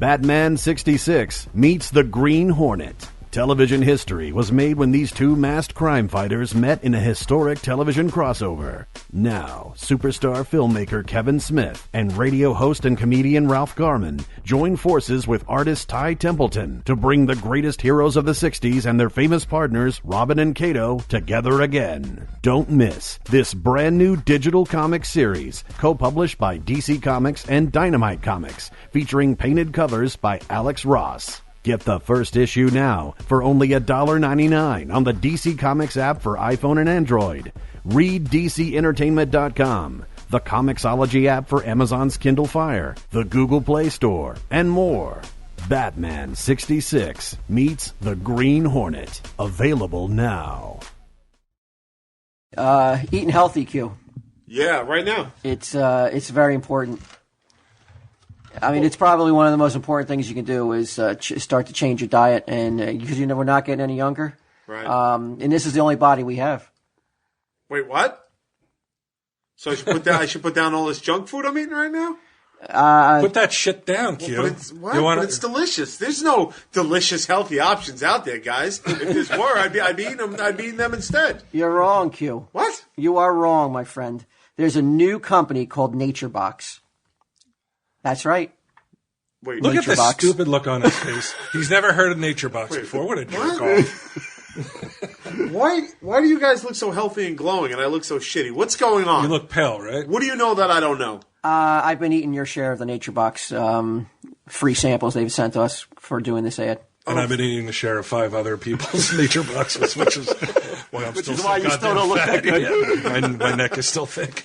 Batman 66 meets the Green Hornet. Television history was made when these two masked crime fighters met in a historic television crossover. Now, superstar filmmaker Kevin Smith and radio host and comedian Ralph Garman join forces with artist Ty Templeton to bring the greatest heroes of the 60s and their famous partners, Robin and Kato, together again. Don't miss this brand new digital comic series, co-published by DC Comics and Dynamite Comics, featuring painted covers by Alex Ross. Get the first issue now for only $1.99 on the DC Comics app for iPhone and Android. Read DCEntertainment.com, the Comixology app for Amazon's Kindle Fire, the Google Play Store, and more. Batman 66 meets the Green Hornet. Available now. Eating healthy, Q. Yeah, right now. It's very important. I mean, it's probably one of the most important things you can do is start to change your diet, and because we're not getting any younger. Right. And this is the only body we have. Wait, what? So I should put down all this junk food I'm eating right now? Put that shit down, Q. But it's delicious. There's no delicious, healthy options out there, guys. If there were, I'd be eating them instead. You're wrong, Q. What? You are wrong, my friend. There's a new company called NatureBox. That's right. Wait, look at the NatureBox. stupid look on his face. He's never heard of NatureBox before. What a jerk off. Why do you guys look so healthy and glowing and I look so shitty? What's going on? You look pale, right? What do you know that I don't know? I've been eating your share of the NatureBox free samples they've sent us for doing this ad. And I've been eating the share of 5 other people's nature boxes, which is why I'm still why you still don't look that good. Yeah, my neck is still thick.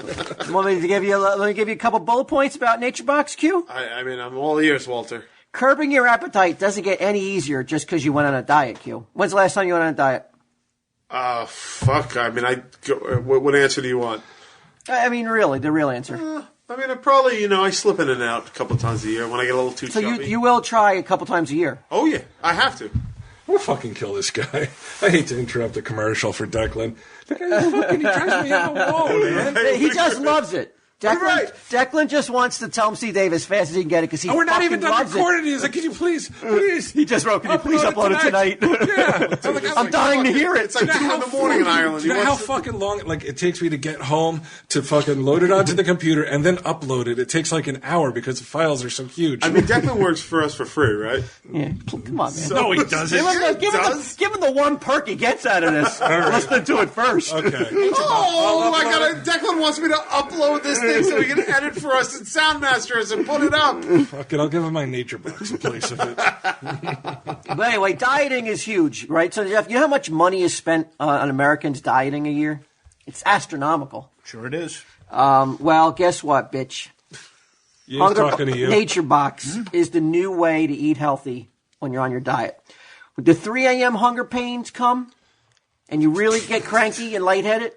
Want me to give you let me give you a couple bullet points about NatureBox, Q? I mean, I'm all ears, Walter. Curbing your appetite doesn't get any easier just because you went on a diet, Q. When's the last time you went on a diet? Fuck. I mean, what answer do you want? I mean, really, the real answer. I mean, I probably, I slip in and out a couple times a year when I get a little too So chubby. you will try a couple times a year? Oh, yeah. I have to. We'll fucking kill this guy. I hate to interrupt the commercial for Declan. The guy he drives me up the wall, man. He just loves it. Declan just wants to tell him Steve Dave as fast as he can get it because he we're not even done loves recording it. He's like, can you please? He just wrote, can you please upload it tonight? Yeah. I'm dying to hear it. It's like 2 in the morning in Ireland. Do you know how fucking long it takes me to get home to fucking load it onto the computer and then upload it? It takes like an hour because the files are so huge. I mean, Declan works for us for free, right? Yeah. Come on, man. No, he doesn't. Give him the one perk he gets out of this. Listen to it first. Okay. Oh, my God. Declan wants me to upload this thing so he can edit for us and Soundmaster us and put it up. Fuck it, I'll give him my NatureBox in place of it. But anyway, dieting is huge, right? So, Jeff, you know how much money is spent on Americans dieting a year? It's astronomical. Sure it is. Well, guess what, bitch? He's talking to you. NatureBox is the new way to eat healthy when you're on your diet. When the 3 a.m. hunger pains come and you really get cranky and lightheaded,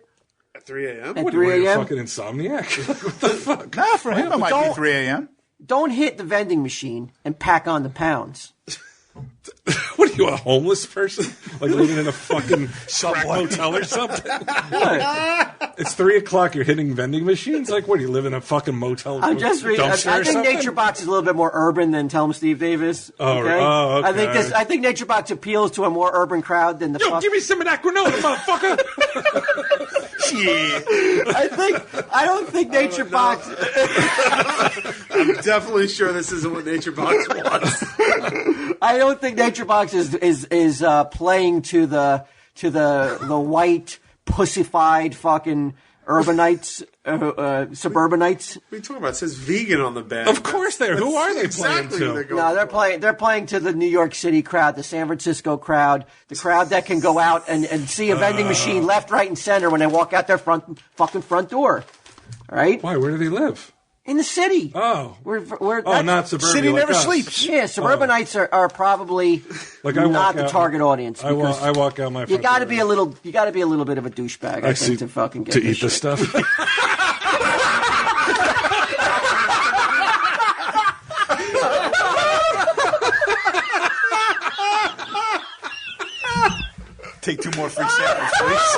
At 3 a.m.? At 3 You're a a.m.? fucking insomniac. What the fuck? Nah, for him, it might be 3 a.m. Don't hit the vending machine and pack on the pounds. What are you, a homeless person? Like living in a fucking crack hotel or something? What? It's 3 o'clock, you're hitting vending machines? Like, what, do you live in a fucking motel? I'm just reading. I dumpster or think something? NatureBox is a little bit more urban than Tell 'em Steve Davis. Okay? okay. I think NatureBox appeals to a more urban crowd than the. Yo, give me some of that granola, motherfucker! I don't think NatureBox. I'm definitely sure this isn't what NatureBox wants. I don't think NatureBox is playing to the white pussified fucking urbanites, suburbanites. What are you talking about? It says vegan on the bag. Of course they are. Who are they exactly playing what to? they're No, going they're playing to the New York City crowd, the San Francisco crowd, the crowd that can go out and see a vending machine left, right, and center when they walk out their front door. All right? Why? Where do they live? In the city. Oh. We're Not suburbia. City like never us. sleeps. Yeah, suburbanites are probably Like I walk not the out- target audience. I walk out my. You front got to door. be a little. You got to be a little bit of a douchebag. I think to fucking get to this eat the shit. stuff. Take 2 more free samples, please.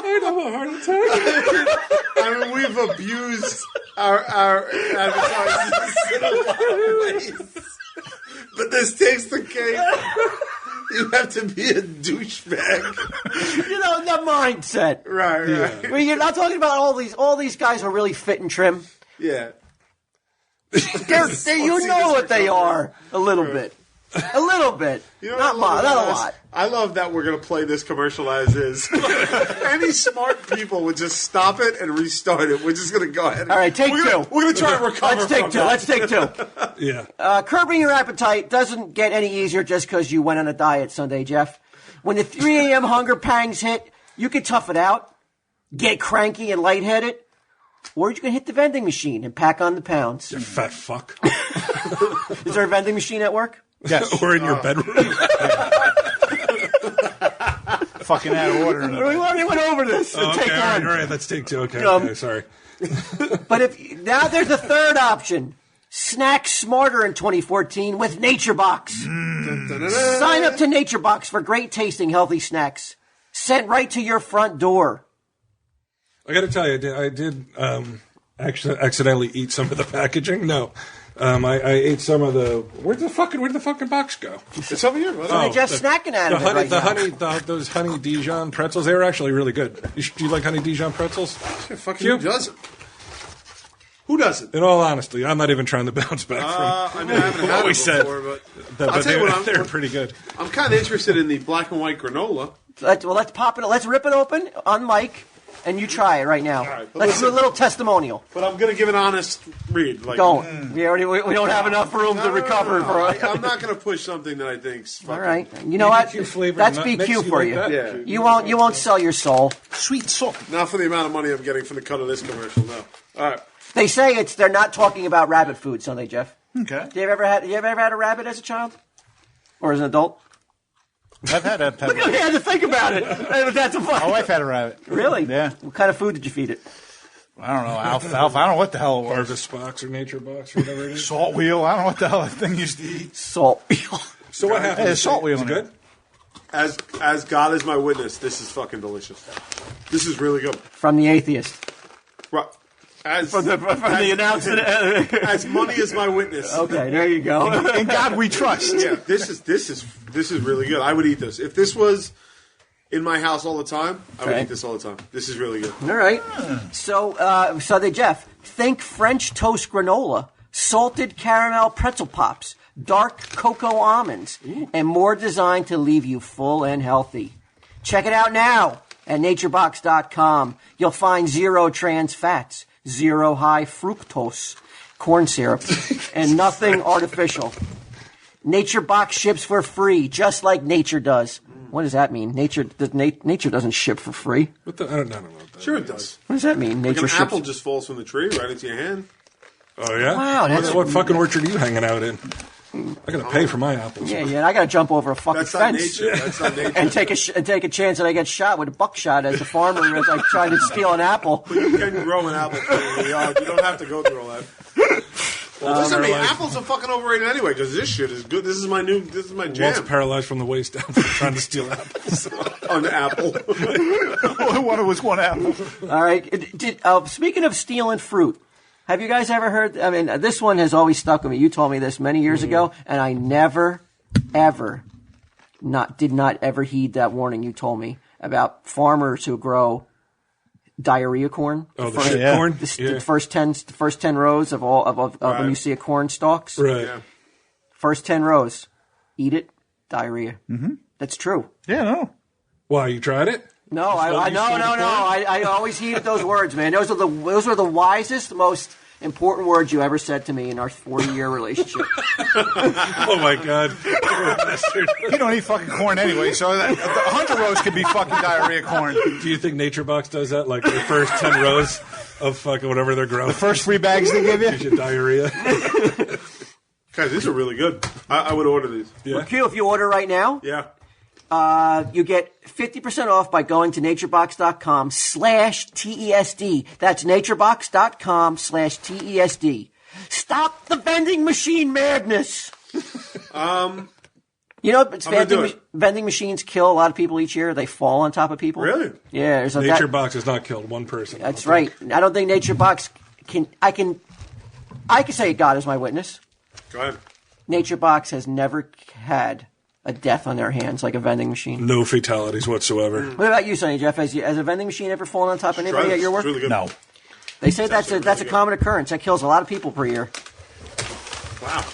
I have a heart attack. I mean, we've abused our advertisers in a lot of ways. But this takes the cake. You have to be a douchebag. You know, the mindset. Right. I mean, you're not talking about all these guys are really fit and trim. Yeah. You know what they are a little bit. A little bit. You know not what I love not a about us? lot. I love that we're going to play this commercial as is. Any smart people would just stop it and restart it. We're just going to go ahead. All right, take two. We're going to try to recover. Let's take two. Yeah. Curbing your appetite doesn't get any easier just because you went on a diet Sunday, Jeff. When the 3 a.m. hunger pangs hit, you can tough it out, get cranky and lightheaded, or you can hit the vending machine and pack on the pounds. You fat fuck. Is there a vending machine at work? Yes. Or in your bedroom. Fucking out of order. We already went over this. Oh, Take okay, one. all right, let's take two. Okay, sorry. But now there's a third option. Snack smarter in 2014 with NatureBox. Sign up to NatureBox for great tasting healthy snacks sent right to your front door. I got to tell you, I did actually accidentally eat some of the packaging. No. I ate some of the. Where'd the fucking box go? It's over here. They're just snacking out of it right now. Those honey Dijon pretzels, they were actually really good. Do you like honey Dijon pretzels? Yeah, fucking who doesn't? Who doesn't? In all honesty, I'm not even trying to bounce back I mean, I haven't had what it we said. before, but But tell you what, they're pretty good. I'm kind of interested in the black and white granola. Let's pop it. Let's rip it open on mic, and you try it right now. right, but Let's do a listen. little testimonial. But I'm going to give an honest read. Like, Don't. We don't have enough room to recover for. I'm not going to push something that I think's fucking. All right. You know what? BBQ flavored That's nut BQ mix, you for like you. that? Yeah. You won't sell your soul. Sweet salt. Not for the amount of money I'm getting from the cut of this commercial. No. All right. They say they're not talking about rabbit food, Sunday, Jeff. Okay. You ever had a rabbit as a child, or as an adult? I've had a pet. You had to think about it. That's a My wife had a rabbit. Really? Yeah. What kind of food did you feed it? I don't know. Alfalfa. I don't know what the hell it was. Harvest box or nature box or whatever it is. Salt wheel. I don't know what the hell that thing used to eat. Salt. So what happened? Hey, salt wheel Is in it it. good? As God is my witness, this is fucking delicious. This is really good. From the atheist. Right. As From the announcement. as money is my witness. Okay, there you go. In God we trust. Yeah, this is really good. I would eat this if this was in my house all the time. I would Okay. eat this all the time. This is really good. All right. So, Sunday Jeff, think French toast granola, salted caramel pretzel pops, dark cocoa almonds, and more designed to leave you full and healthy. Check it out now at naturebox.com. You'll find 0 trans fats, 0 high fructose corn syrup, and nothing artificial. NatureBox ships for free, just like nature does. What does that mean? Nature doesn't ship for free. I don't know what that Sure, it is. does. What does that mean? Like Nature an ships. apple just falls from the tree right into your hand. Oh yeah. Wow, that's- what fucking orchard are you hanging out in? I gotta pay for my apples. Yeah, I got to jump over a fucking That's not fence. nature. That's not nature. And take a chance that I get shot with a buckshot as a farmer as I try to steal an apple. You can grow an apple tree in the yard. You don't have to go through all that. Listen to me, apples are fucking overrated anyway because this shit is good. This is my Walt's jam. paralyzed from the waist down from trying to steal apples. On the apple. One was one apple. All right. Speaking of stealing fruit, have you guys ever heard? I mean, this one has always stuck with me. You told me this many years ago, and I never, ever, did not ever heed that warning you told me about farmers who grow diarrhea corn. Oh, the shit corn. The first 10 rows of when you see a corn stalks. Right. Yeah. First 10 rows, eat it, diarrhea. Mm-hmm. That's true. Yeah, no. Why, you tried it? No, I always heeded those words, man. Those were the wisest, most important words you ever said to me in our 40-year relationship. Oh my god. Poor bastard. You don't eat fucking corn anyway, so the 100 rows could be fucking diarrhea corn. Do you think NatureBox does that? Like the first 10 rows of fucking whatever they're growing. First 3 bags they give you? Gives you diarrhea. Guys, these are really good. I would order these. Yeah. Q, if you order right now, Yeah. you get 50% off by going to naturebox.com/TESD. That's naturebox.com/TESD. Stop the vending machine madness. You know, gonna do it. vending machines kill a lot of people each year. They fall on top of people. Really? Yeah. There's NatureBox has not killed one person. That's right. I don't think NatureBox I can say God is my witness. Go ahead. Nature Box has never had a death on their hands like a vending machine. No fatalities whatsoever. What about you, Sonny Jeff? Has a vending machine ever fallen on top of anybody at your work? It's really good. No. They say that's a common occurrence. That kills a lot of people per year. Wow.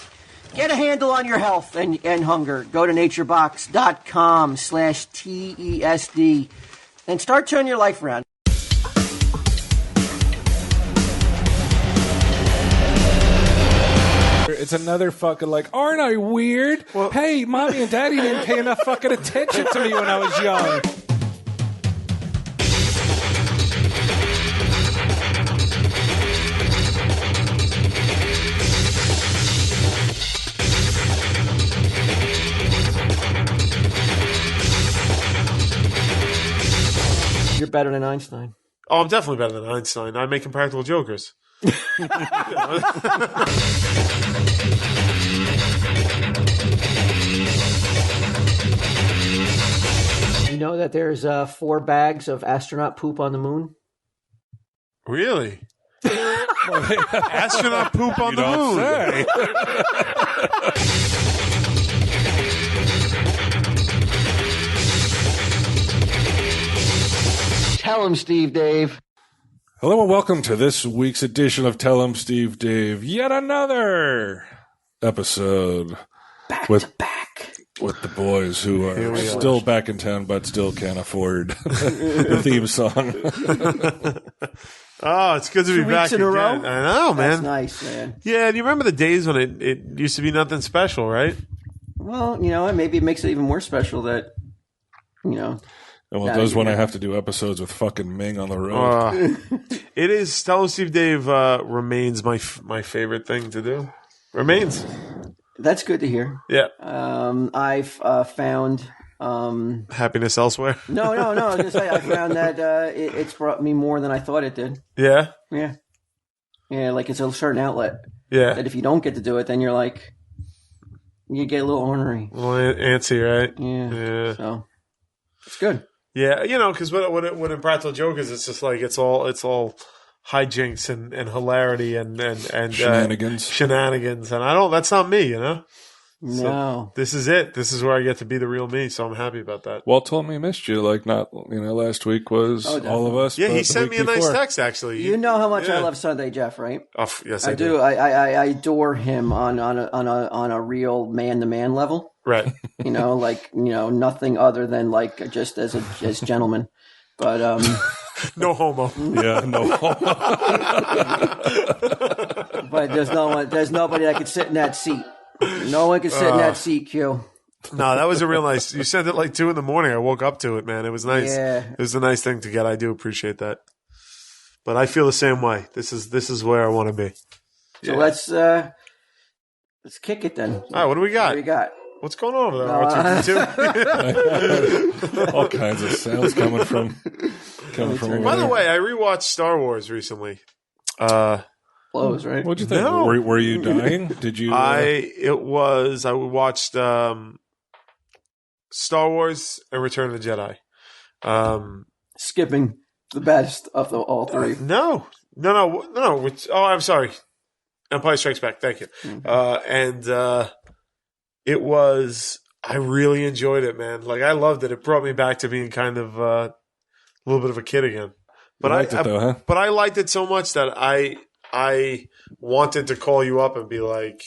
Get a handle on your health and hunger. Go to naturebox.com/TESD and start turning your life around. It's another fucking like, aren't I weird? Well, hey, mommy and daddy didn't pay enough fucking attention to me when I was young. You're better than Einstein. Oh, I'm definitely better than Einstein. I'm making practical jokers. You know that there's 4 bags of astronaut poop on the moon? Really? Astronaut poop on the moon. Tell him, Steve Dave. Hello and welcome to this week's edition of Tell 'em Steve Dave. Yet another episode with the boys who are still back in town but still can't afford the theme song. Oh, it's good to be back in a row? again. I know, man. That's nice, man. Yeah, and you remember the days when it used to be nothing special, right? Well, maybe it makes it even more special that, Well, it does when I have to do episodes with fucking Ming on the road. It is. Tell 'em Steve Dave remains my favorite thing to do. Remains. That's good to hear. Yeah. I've found... Happiness elsewhere. No. I was going to say, I found that it's brought me more than I thought it did. Yeah. Yeah. Yeah, like it's a certain outlet. Yeah. That if you don't get to do it, then you're like... You get a little ornery. A little antsy, right? Yeah. So, it's good. Yeah, because what Impractical Jokers, it's just like it's all hijinks and hilarity and shenanigans, and that's not me, No. So this is it. This is where I get to be the real me. So I'm happy about that. Walt told me he missed you. Like last week was all of us. Yeah, but he the sent week me a nice before. text actually. You know how much I love Sunday Jeff, right? Oh, yes, I do. I adore him on a real man-to-man level. Right. Nothing other than like just as gentlemen. But no homo. Yeah, no homo. But there's nobody that could sit in that seat. No one could sit in that seat, Q. No, that was a real nice. You sent it like 2 a.m. I woke up to it, man. It was nice. Yeah. It was a nice thing to get. I do appreciate that. But I feel the same way. This is where I want to be. So let's kick it then. All right, what do we got? What do you got? What's going on over there? R2D2? All kinds of sounds coming from over By the there. way, I rewatched Star Wars recently. Close, right? What'd you think? No. Were you dying? Did you? I watched Star Wars and Return of the Jedi. Skipping the best of all 3. No. I'm sorry. Empire Strikes Back. Thank you. Mm-hmm. It was. I really enjoyed it, man. Like I loved it. It brought me back to being kind of a little bit of a kid again. But You liked it though, huh? But I liked it so much that I wanted to call you up and be like,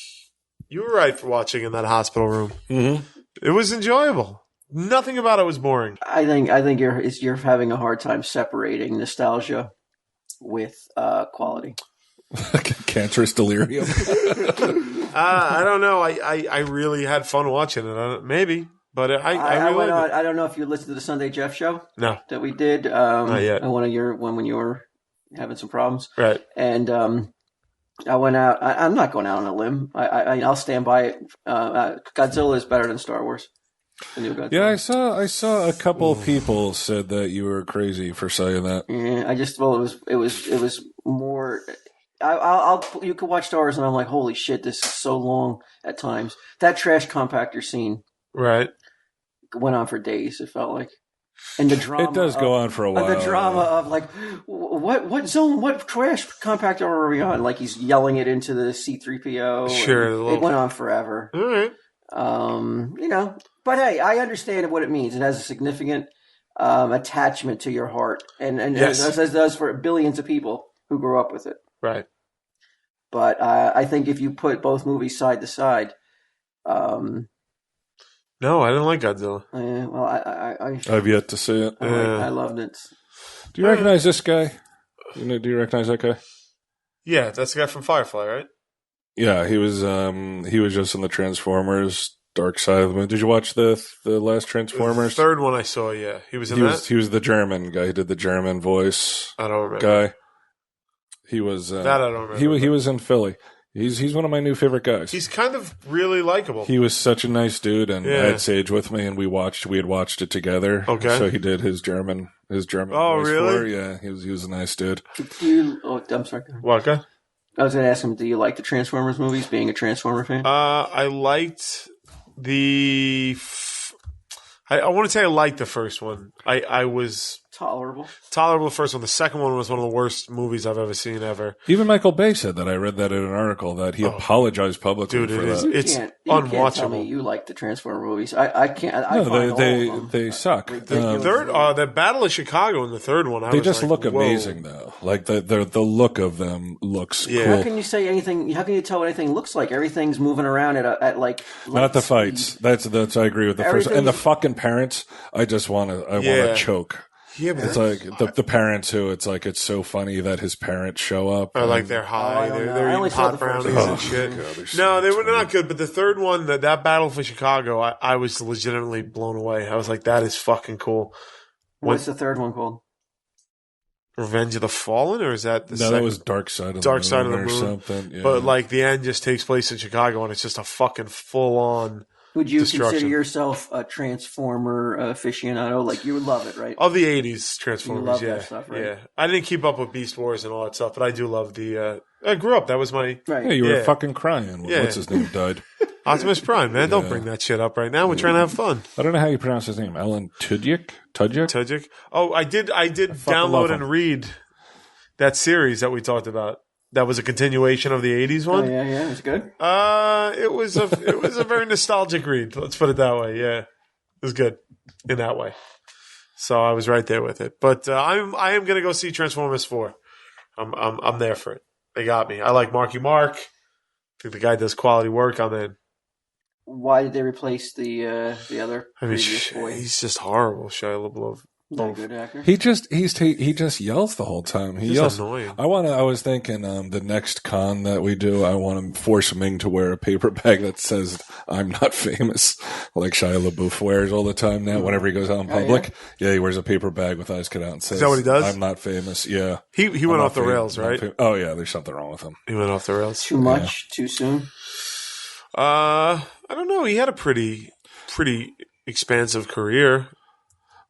"You were right for watching in that hospital room. Mm-hmm. It was enjoyable. Nothing about it was boring." I think you're having a hard time separating nostalgia with quality. Cancerous delirium. I don't know. I really had fun watching it. Maybe, but I really went on. liked it. I don't know if you listened to the Sunday Jeff show No, that we did. Not yet. When you were having some problems, right. and I went out. I'm not going out on a limb. I'll stand by it. Godzilla is better than Star Wars. The new Godzilla. Yeah, I saw a couple of people said that you were crazy for saying that. Yeah, it was more. You could watch Star Wars and I'm like, holy shit, this is so long at times. That trash compactor scene Right. went on for days. It felt like. And the drama. It does go on for a while. The drama of like, what zone, what crash compactor are we on? Like he's yelling it into the C-3PO. Sure. It went on forever. All right. But hey, I understand what it means. It has a significant attachment to your heart, and yes. as it does for billions of people who grew up with it. Right. But I think if you put both movies side to side, no, I didn't like Godzilla. I've yet to see it. I loved it. Do you recognize this guy? Do you recognize that guy? Yeah, that's the guy from Firefly, right? Yeah, he was just in the Transformers Dark Side of the Moon. Did you watch the last Transformers? The third one I saw, yeah. He was in that? He was the German guy. He did the German voice. I don't remember. Guy. He was that I don't remember. He was in Philly. He's one of my new favorite guys. He's kind of really likable. He was such a nice dude, and I had Sage with me, and we had watched it together. Okay. So he did his German. Oh, voice really? for it. Yeah, he was a nice dude. I'm sorry. What guy? I was going to ask him, do you like the Transformers movies, being a Transformer fan? I liked I want to say I liked the first one. I was tolerable the first one. The second one was one of the worst movies I've ever seen ever. Even Michael Bay said that. I read that in an article that he apologized publicly for that. It's you unwatchable. Can't tell me you like the Transformer movies. I can't. They suck. The Battle of Chicago in the third one. They just look amazing though. Like the look of them looks cool. How can you say anything? How can you tell what anything looks like? Everything's moving around at like not the fights. That's I agree with the first and the fucking parents. I want to choke. Yeah, but it's like the parents who it's so funny that his parents show up. Or like they're high, they're eating pot brownies and shit. God, they were not good. But the third one, that Battle for Chicago, I was legitimately blown away. I was like, that is fucking cool. What's the third one called? Revenge of the Fallen, or is that the second? That was Dark Side of the Moon or something. Yeah. But like the end just takes place in Chicago, and it's just a fucking full on. Would you consider yourself a Transformer aficionado? Like, you would love it, right? Of the 80s Transformers, you love that stuff, right? Yeah. I didn't keep up with Beast Wars and all that stuff, but I do love the... I grew up. That was my... Right. Yeah, you were fucking crying when what's his name died. Optimus Prime, man. Don't bring that shit up right now. We're trying to have fun. I don't know how you pronounce his name. Alan Tudyk? Tudyk? Oh, I did download and read that series that we talked about. That was a continuation of the 80s one. Oh, yeah, it was good. It was a very nostalgic read. Let's put it that way. Yeah, it was good in that way. So I was right there with it. But I am gonna go see Transformers 4. I'm there for it. They got me. I like Marky Mark. I think the guy does quality work. I'm in. Why did they replace the other? He's just horrible, Shia LaBeouf. Not a good actor. He just yells the whole time. He yells. Annoying. I was thinking the next con that we do, I want to force Ming to wear a paper bag that says "I'm not famous," like Shia LaBeouf wears all the time now. Whenever he goes out in public, he wears a paper bag with eyes cut out and says, "Is that what he does?" "I'm not famous." Yeah, he went off the rails, right? Oh yeah, there's something wrong with him. He went off the rails. Too much, too soon. I don't know. He had a pretty expansive career.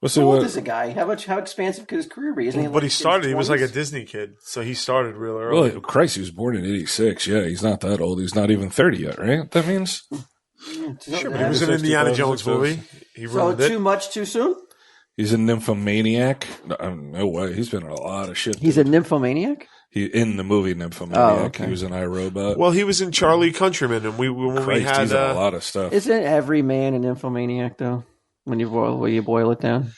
How old is the guy? How expansive could his career be? Isn't he? But he started. He was like a Disney kid, so he started real early. Well, Christ, he was born in '86. Yeah, he's not that old. He's not even 30 yet, right? That means. Sure, but he was in an Indiana Jones movie. He ruined it. Too much, too soon. He's a nymphomaniac. No way. He's been in a lot of shit. He's a nymphomaniac. He in the movie Nymphomaniac. Oh, okay. He was in iRobot. Well, he was in Charlie Countryman, and we had he's in a lot of stuff. Isn't every man a nymphomaniac though? When you boil it down,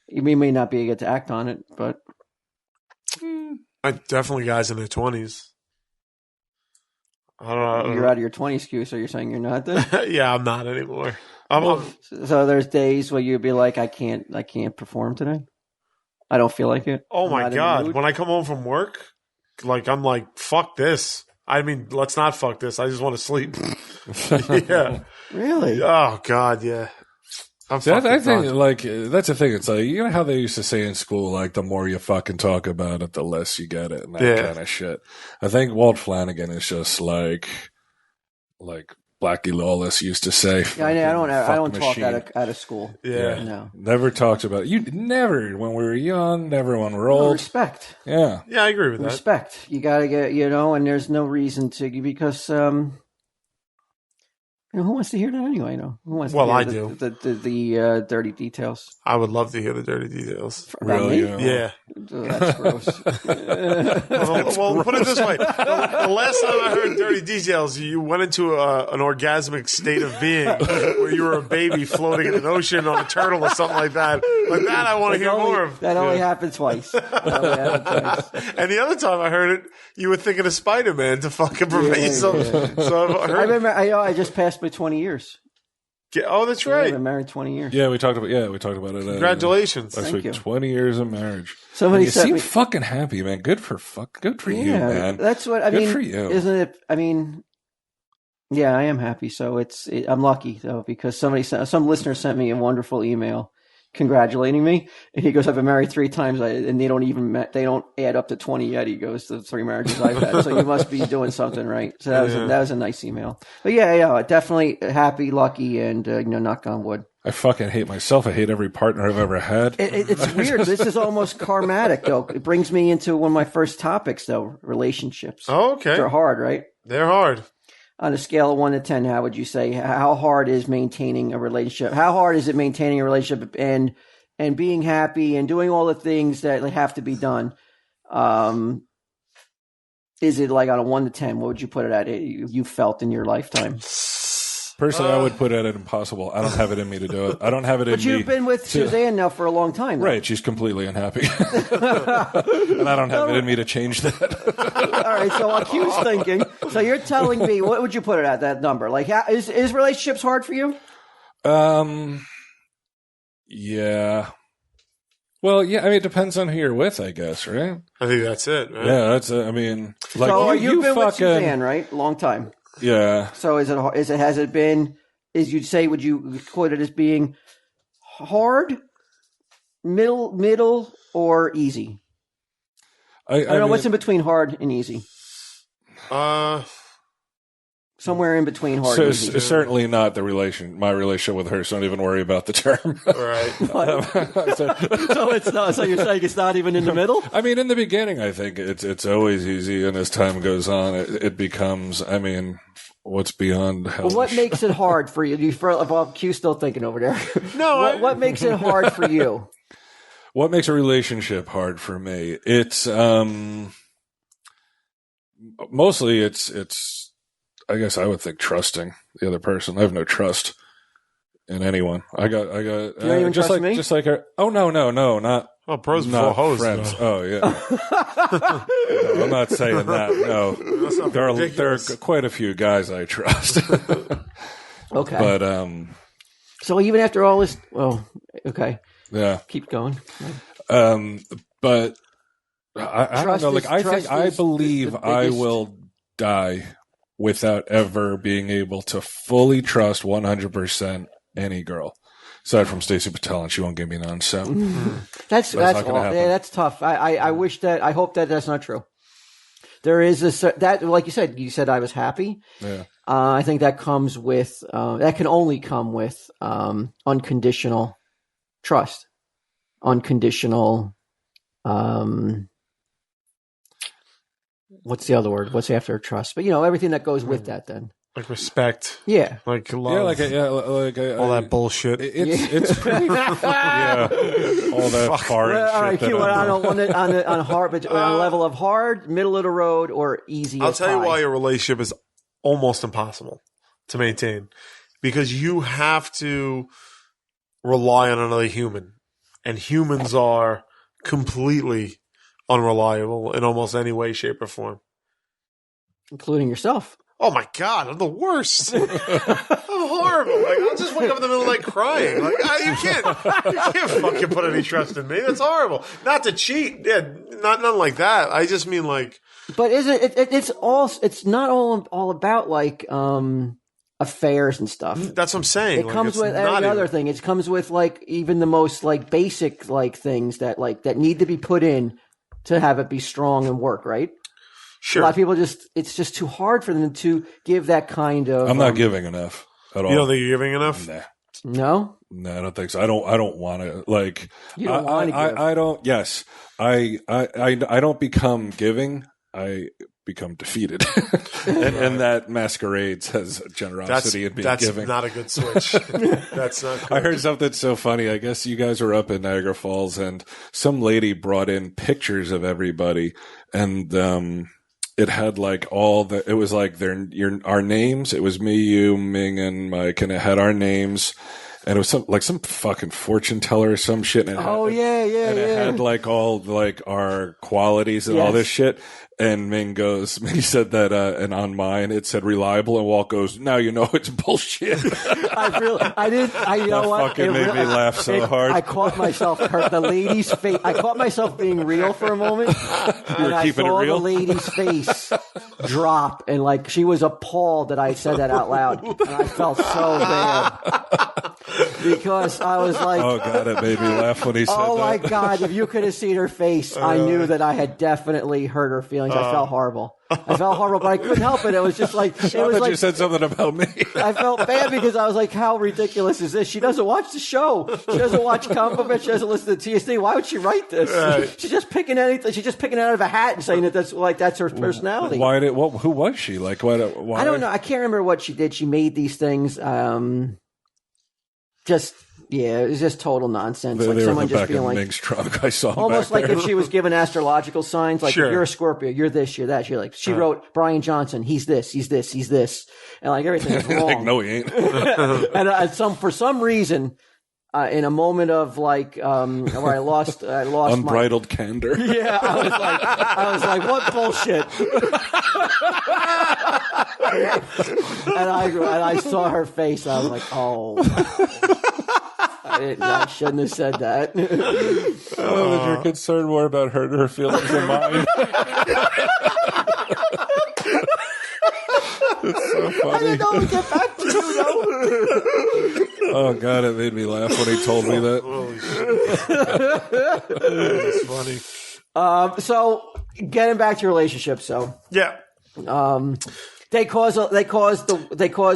you may not be able to act on it, but definitely guys in their 20s. I don't know. You're out of your 20s, Q, so you're saying you're not then? Yeah, I'm not anymore. So there's days where you'd be like, I can't perform today. I don't feel like it. Oh my God. When I come home from work, like I'm like, fuck this. I mean, let's not fuck this. I just want to sleep. Yeah. Really? Oh God, yeah. I think like that's the thing. It's like, you know how they used to say in school, like the more you fucking talk about it, the less you get it, and that kind of shit. I think Walt Flanagan is just like Blackie Lawless used to say. Yeah, I don't talk out of school. Yeah, no, never talks about it. You never when we were young, never when we're old. Respect. Yeah, I agree with that. Respect. You got to get, and there's no reason to, because Who wants to hear that anyway? No. Who wants Well, to hear I do. The dirty details. I would love to hear the dirty details. About Really? me? Yeah. Oh, that's gross. Well, put it this way: the last time I heard dirty details, you went into an orgasmic state of being where you were a baby floating in an ocean on a turtle or something like that. Like that, I want to hear more of. That only happened twice. And the other time I heard it, you were thinking of Spider-Man to fucking prevent you. So I've I heard. remember. I just passed my 20 years. Oh, that's I've right. been married 20 years. Yeah, we talked about it. Congratulations. Last Thank week, you. 20 years of marriage. Somebody You sent seem me. fucking happy, man. Good for you, man. That's what I Good mean. for you. Isn't it? I mean, yeah, I am happy. So I'm lucky though because some listener sent me a wonderful email congratulating me, and he goes, "I've been married 3 times, and they don't add up to 20 yet." He goes, "The 3 marriages I've had, so you must be doing something right." So that was a nice email. But yeah, definitely happy, lucky, and knock on wood. I fucking hate myself. I hate every partner I've ever had. It's weird. This is almost karmatic, though. It brings me into one of my first topics, though: relationships. Oh, okay. They're hard, right? They're hard. On a scale of 1 to 10, how would you say how hard is maintaining a relationship? How hard is it maintaining a relationship and being happy and doing all the things that have to be done? Is it like on a 1 to 10? What would you put it at? You felt in your lifetime? Personally, I would put it at impossible. I don't have it in me to do it. I don't have it in me. But you've been with Suzanne now for a long time, though. Right, she's completely unhappy. And I don't have it in me to change that. All right, so Q's thinking. So you're telling me, what would you put it at, that number? Like, is relationships hard for you? Yeah. Well, yeah, I mean, it depends on who you're with, I guess, right? I think that's it, right? Yeah, that's it. I mean, like, So you you've been with fucking, Suzanne, right? Long time. yeah. So would you quote it as being hard, middle, or easy? I don't know mean, what's in between hard and easy. Somewhere in between hard and easy. certainly not my relationship with her, so don't even worry about the term. Right. So it's not. So you're saying it's not even in the middle? I mean, in the beginning, I think it's always easy, and as time goes on, it becomes. I mean, what's beyond hellish? Well, what makes it hard for you? Q's still thinking over there. No, what makes it hard for you? What makes a relationship hard for me? It's mostly it's. I guess I would think trusting the other person. I have no trust in anyone. I got. You don't even just trust like me? just like her. Oh no, not. Oh, pros before Not hoes. friends. No. Oh yeah. No, I'm not saying that. No, not there are ridiculous. quite a few guys I trust. Okay. But So even after all this, okay, yeah. keep going. But I don't know. Like I believe the I biggest- will die without ever being able to fully trust 100% any girl. Aside from Stacey Patel, and she won't give me none. So That's not gonna happen. yeah, that's tough. I wish that. I hope that that's not true. There is that, like you said I was happy. yeah. I think that comes with that can only come with unconditional trust, unconditional. What's the other word? What's after trust? But everything that goes with that. Then Like respect. yeah. Like love. Yeah, all that bullshit. It's pretty, yeah, all that foreign Well, all right, shit. Q, that I'm- on hard, but on a level of hard, middle of the road, or easy. I'll as tell you pie. why your relationship is almost impossible to maintain, because you have to rely on another human, and humans are completely unreliable in almost any way, shape, or form. including yourself. Oh my God, I'm the worst. I'm horrible. Like, I'll just wake up in the middle of the night crying. Like, you can't fucking put any trust in me. That's horrible. Not to cheat. Yeah, nothing like that. I just mean like, But is it's not all about like affairs and stuff. that's what I'm saying. It Like, comes it's with not every even- other thing. It comes with like even the most like basic like things that need to be put in to have it be strong and work, right? Sure. A lot of people it's just too hard for them to give that kind of. I'm not giving enough at all. You don't think you're giving enough? Nah. No, No, I don't think so. I don't want to like. You don't wanna give. I don't. Yes, I don't become giving. I become defeated, and that masquerades as generosity and being that's giving. not a good switch. That's not good. I heard something so funny. I guess you guys were up in Niagara Falls, and some lady brought in pictures of everybody, and it had like it was like our names. It was me, you, Ming, and Mike, and it had our names. And it was some fucking fortune teller or some shit. And it had like all like our qualities and all this shit. And Ming said that, and on mine it said reliable, and Walt goes, now you know it's bullshit. You know what? Fucking made me laugh so hard. I caught myself, the lady's face. I caught myself being real for a moment. And I saw the lady's face drop, and like she was appalled that I said that out loud. And I felt so bad. Because I was like, oh God, it made me laugh when he said that. Oh my God, if you could have seen her face, I knew that I had definitely hurt her feelings. I felt horrible. But I couldn't help it. It was just like, you said something about me. I felt bad because I was like, how ridiculous is this? She doesn't watch the show. She doesn't watch Compliment. She doesn't listen to TSD. Why would she write this? Right. She's just picking anything. She's just picking it out of a hat and saying that's her personality. Who was she? Like, why? I don't know. I can't remember what she did. She made these things. It was just total nonsense. They like were someone in the just back being of like, Ming's trunk. I saw almost back like there. if she was given astrological signs, like Sure. if you're a Scorpio, you're this, you're that. She wrote Brian Johnson, he's this, he's this, he's this, and like everything is wrong. like, no, he ain't. And for some reason, in a moment of like where I lost Unbridled candor. Yeah, I was like, what bullshit? and I saw her face. I was like, oh, I shouldn't have said that. That you're concerned more about hurting her feelings than mine. It's so funny. I didn't know to get back to you though. Oh God, it made me laugh when he told me that. Holy shit. That's funny. So getting back to your relationship, Yeah. they cause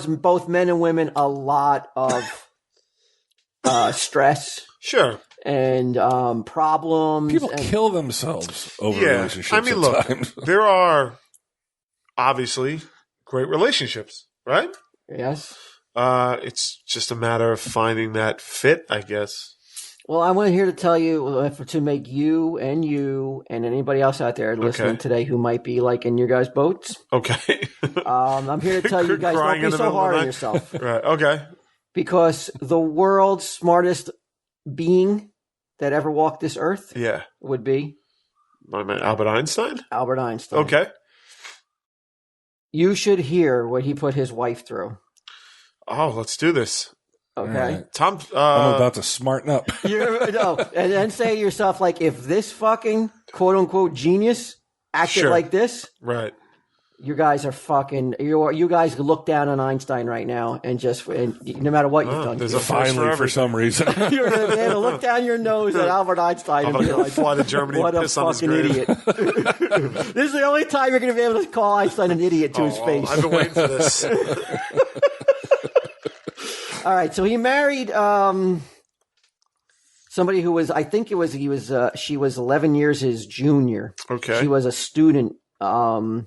both men and women a lot of stress Sure. and problems. People kill themselves over relationships. I mean, look, sometimes. there are obviously great relationships, right? Yes. It's just a matter of finding that fit, I guess. Well, I'm here to tell you to make you and anybody else out there listening today who might be like in your guys' boats. Okay. I'm here to tell you guys don't be so hard on yourself. Right. Okay. Because the world's smartest being that ever walked this earth Yeah. would be My man, Albert Einstein? Albert Einstein. Okay. You should hear what he put his wife through. Oh, let's do this. Okay. Right. Tom, I'm about to smarten up. And then say to yourself, like, if this fucking quote unquote genius acted Sure. like this, right. you guys are fucking. You guys look down on Einstein right now, and no matter what you've done, there's to a him. Finally, for some reason. You're gonna be able to look down your nose at Albert Einstein I'm and be going to like, fly to Germany "What and a piss on his fucking grave. idiot!" This is the only time you're going to be able to call Einstein an idiot to his face. I've been waiting for this. All right, so he married somebody who was, she was 11 years his junior. Okay. She was a student, and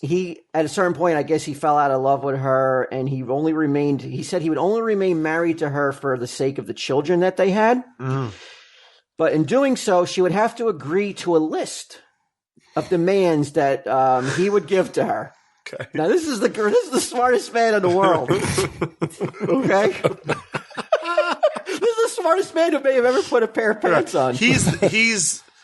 he, at a certain point, I guess he fell out of love with her, and he said he would only remain married to her for the sake of the children that they had. Mm. But in doing so, she would have to agree to a list of demands that he would give to her. Okay. Now, this is the smartest man in the world. Okay? This is the smartest man who may have ever put a pair of pants on. He's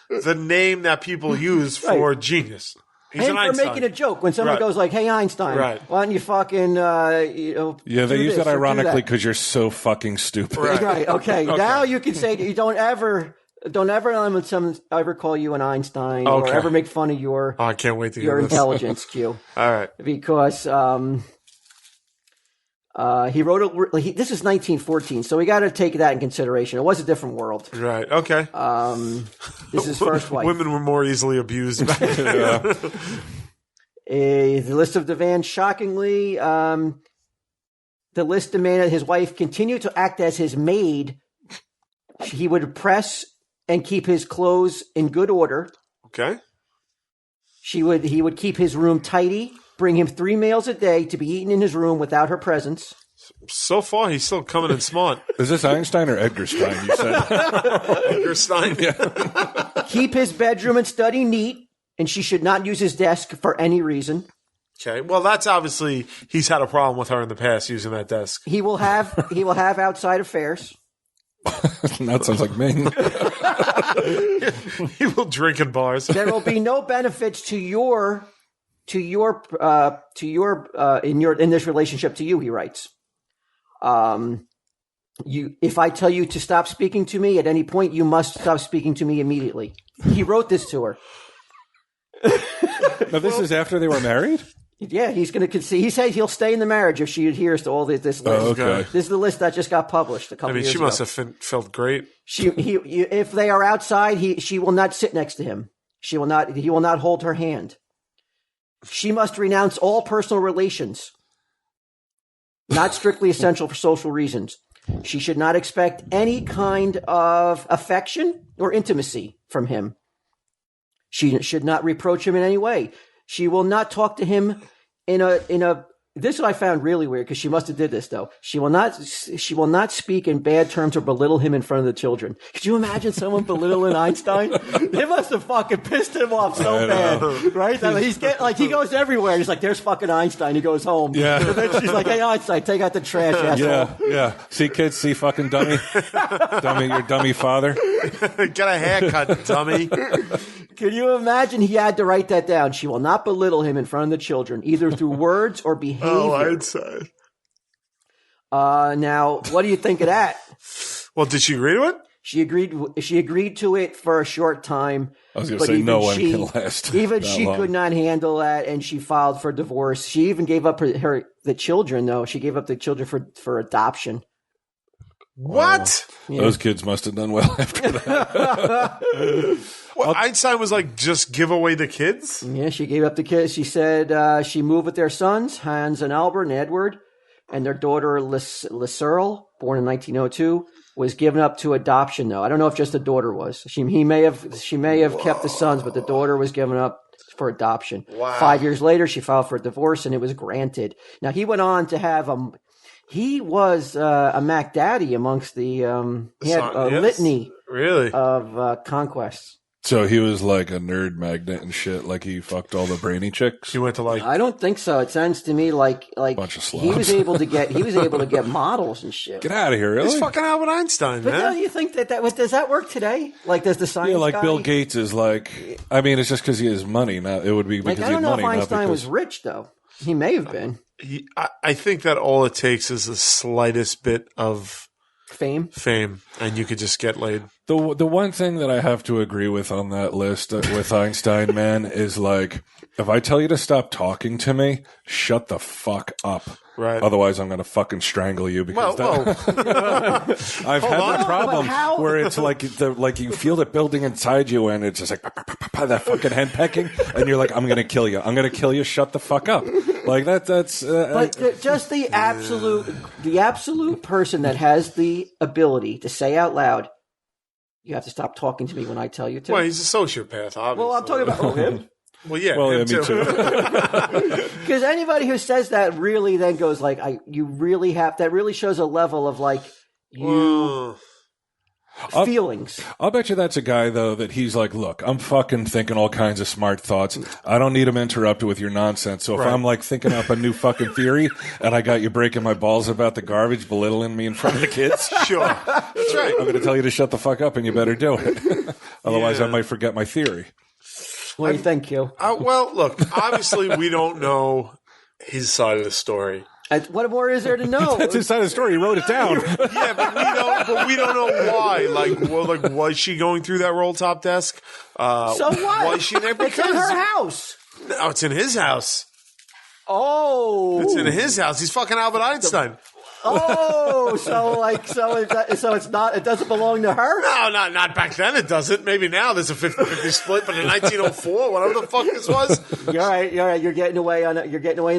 the name that people use for genius. He's and an for Einstein. making a joke. When someone Right. goes like, "Hey, Einstein, Right. why don't you fucking, Yeah, do they use this that or do ironically that?" because you're so fucking stupid. Right. Right. Okay. Now you can say you don't ever let someone ever call you an Einstein or Okay. ever make fun of your Oh, I can't wait to hear this. intelligence, Q. All right. Because he wrote this is 1914, so we got to take that in consideration. It was a different world. Right. Okay. This is his first wife. Women were more easily abused back then. The list of demands, shockingly, the list demanded his wife continue to act as his maid. He would press and keep his clothes in good order. Okay. He would keep his room tidy, bring him 3 meals a day to be eaten in his room without her presence. So far, he's still coming in smart. Is this Einstein or Edgar Stein? You said Edgar Stein. Keep his bedroom and study neat, and she should not use his desk for any reason. Okay. Well, that's obviously he's had a problem with her in the past using that desk. He will have outside affairs. that sounds like Ming. He will drink in bars. There will be no benefits in this relationship to you, he writes. If I tell you to stop speaking to me at any point, you must stop speaking to me immediately. He wrote this to her. Now, this is after they were married? Yeah, he's going to concede. He says he'll stay in the marriage if she adheres to all this list. Oh, okay. This is the list that just got published a couple years ago. She must have felt great. If they are outside, she will not sit next to him. He will not hold her hand. She must renounce all personal relations, not strictly essential for social reasons. She should not expect any kind of affection or intimacy from him. She should not reproach him in any way. She will not talk to him in a. This I found really weird because she must have did this though. She will not speak in bad terms or belittle him in front of the children. Could you imagine someone belittling Einstein? They must have fucking pissed him off so bad, right? I mean, he goes everywhere. He's like, "There's fucking Einstein." He goes home. Yeah. And then she's like, "Hey Einstein, take out the trash, asshole." Yeah. See, kids, see fucking dummy, your dummy father. Get a haircut, dummy. Can you imagine he had to write that down? She will not belittle him in front of the children, either through words or behavior. Oh, Einstein. Now, what do you think of that? Well, did she agree to it? She agreed to it for a short time. I was going to say no one can last. Even that she long. could not handle that, and she filed for divorce. She even gave up the children, though. She gave up the children for adoption. What? Yeah. Those kids must have done well after that. Well, Einstein was like, just give away the kids? Yeah, she gave up the kids. She said she moved with their sons, Hans and Albert and Edward, and their daughter, Lucille, born in 1902, was given up to adoption, though. I don't know if just the daughter was. She may have kept the sons, but the daughter was given up for adoption. Wow. 5 years later, she filed for divorce, and it was granted. Now, he went on to have he was a Mac Daddy amongst the he had a litany really of conquests. So he was like a nerd magnet and shit. Like he fucked all the brainy chicks. He went to like. I don't think so. It sounds to me like Bunch of he was slobs. able to get models and shit. Get out of here, really? He's fucking Albert Einstein, But man. don't you think that does that work today? Like, does the science? Yeah, like guy, Bill Gates is like. I mean, it's just because he has money. Now it would be because Like, I he don't had know if money. Einstein not was because, rich though. He may have been I think that all it takes is the slightest bit of fame. and you could just get laid. the one thing that I have to agree with on that list with Einstein, man, is like, if I tell you to stop talking to me, shut the fuck up. Right. Otherwise, I'm going to fucking strangle you because Whoa. I've had on. that problem But how- where it's like you feel it building inside you, and it's just like that fucking henpecking, and you're like, I'm going to kill you. I'm going to kill you. Shut the fuck up. Like that's. But just the absolute person that has the ability to say out loud, "You have to stop talking to me when I tell you to." Well, he's a sociopath, obviously. Well, I'm talking about him. Well, yeah. Well, him yeah, me too. Because anybody who says that really then goes like, you really have, that really shows a level of like feelings. I'll bet you that's a guy, though, that he's like, look, I'm fucking thinking all kinds of smart thoughts. I don't need him interrupted with your nonsense. So if Right. I'm like thinking up a new fucking theory and I got you breaking my balls about the garbage, belittling me in front of the kids, Sure. That's right. I'm going to tell you to shut the fuck up and you better do it. Otherwise, Yeah. I might forget my theory. What do you think, Q? Well, look, obviously we don't know his side of the story. What more is there to know? That's his side of the story. He wrote it down. Yeah, but we don't know why. Like, was she going through that roll top desk? So what? Was she there? It's in her house. No, it's in his house. Oh, It's in his house. He's fucking Albert Einstein. so it's not. It doesn't belong to her. No, not back then. It doesn't. Maybe now there's a 50-50 split, but in 1904, whatever the fuck this was. You're all right. You're getting away in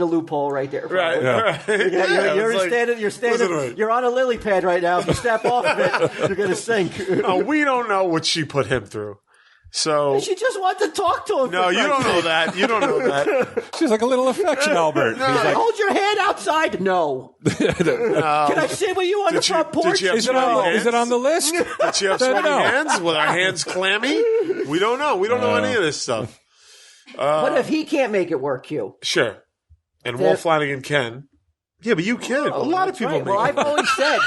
a loophole right there. Right. Yeah. Right. You're it's like, standing. You're standing. listen to me. You're on a lily pad right now. If you step off of it, you're gonna sink. No, we don't know what she put him through. So She just wanted to talk to him. no, for you don't Christ's know sake. that. You don't know that. She's like a little affection, Albert. He's like, Hold your hand outside. No. Can I sit with you on the front porch? Did she have is sweaty hands? is it on the list? Did she have sweaty No. hands? Were our hands clammy? We don't know. We don't know any of this stuff. But if he can't make it work, Q. Sure. And Walt Flanagan can. Yeah, but you can. a lot of people Right. make Well, it. I've always said.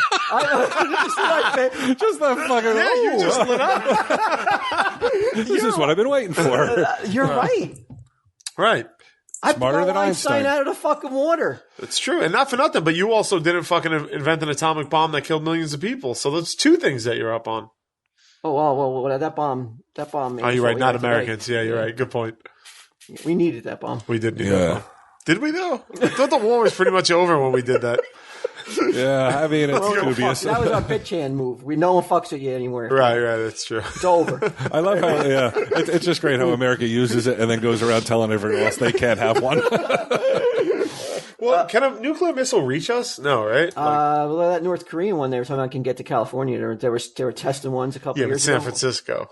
Just that fucking. Yeah, you ooh, just lit up. this is what I've been waiting for. You're right. Right. I Smarter blow than Einstein. out of the fucking water. It's true. And not for nothing, but you also didn't fucking invent an atomic bomb that killed millions of people. So that's two things that you're up on. Oh, well, that bomb. Oh, you're right. Not Americans. Yeah, you're right. Good point. We needed that bomb. We did need Yeah. that bomb. Did we, though? I thought the war was pretty much over when we did that. Yeah, I mean, it's dubious. That was our bitch hand move. No one fucks with you anywhere. Right, that's true. It's over. I love how, it's just great how America uses it and then goes around telling everyone else they can't have one. Well, can a nuclear missile reach us? No, right? Well, that North Korean one they were talking about can get to California. They were testing ones a couple yeah, but years San ago. Francisco.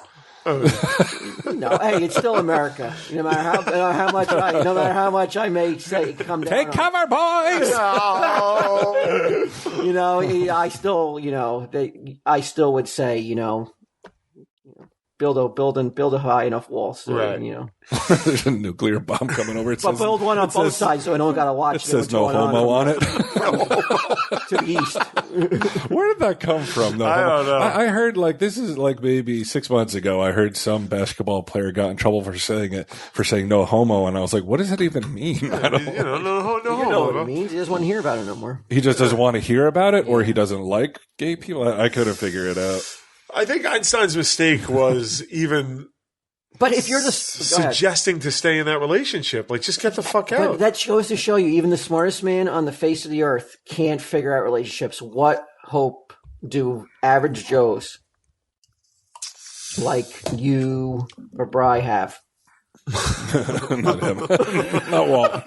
No, hey, it's still America. No matter how much I may say, come down. Take cover, boys! I still would say, build a high enough wall, so, Right. There's a nuclear bomb coming over. It But says, build one on both sides, so I don't gotta watch. it says no homo on it. to the east. Where did that come from? I don't know. I heard this is maybe 6 months ago. I heard some basketball player got in trouble for saying no homo, and I was like, what does that even mean? I don't. No You know what it means. He doesn't want to hear about it no more. He just doesn't want to hear about it, or he doesn't like gay people. I couldn't figure it out. I think Einstein's mistake was even But if you're the go ahead. suggesting to stay in that relationship. Like, just get the fuck But out. that goes to show you, even the smartest man on the face of the earth can't figure out relationships. What hope do average Joes like you or Bry have? Not him. Not Walt.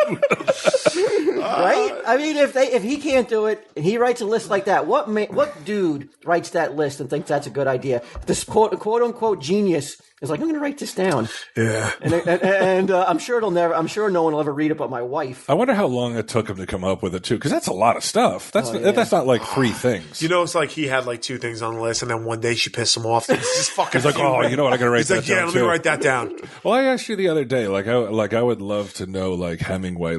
Right? I mean, if he can't do it and he writes a list like that, what dude writes that list and thinks that's a good idea? This quote unquote genius is like, I'm going to write this down. Yeah. And I'm sure no one will ever read it but my wife. I wonder how long it took him to come up with it too, because that's a lot of stuff. That's not like 3 things. It's like he had like 2 things on the list, and then one day she pissed him off. He's just fucking. He's like, oh, you know what? I gotta write He's that like, down yeah, let me too. write that down. Well, I asked you the other day, I would love to know, Hemingway,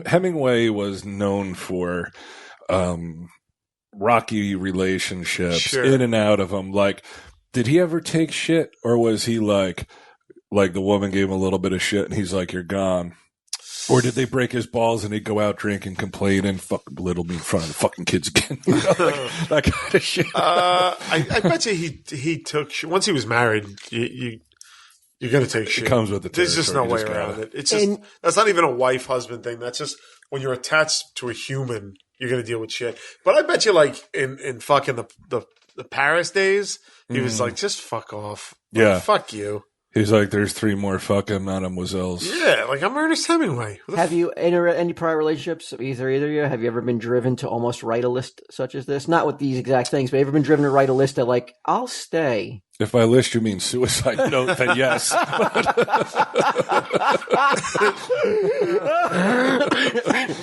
Hemingway was known for, rocky relationships, Sure. in and out of them. Did he ever take shit, or was he like the woman gave him a little bit of shit and he's like, you're gone? Or did they break his balls and he'd go out drinking, complain, and fucking belittle me in front of the fucking kids again? That kind of shit. I bet you he took once he was married. You're gonna take shit. It comes with the There's just no territory. way You just around gotta. it. It's just that's not even a wife husband thing. That's just when you're attached to a human, you're gonna deal with shit. But I bet you, in fucking the Paris days, he was like, just fuck off. Yeah. Fuck you. He's like, there's 3 more fucking mademoiselles. Yeah, I'm Ernest Hemingway. Have you any prior relationships? Either of you, have you ever been driven to almost write a list such as this? Not with these exact things, but ever been driven to write a list that I'll stay. If by list you mean suicide note, then yes.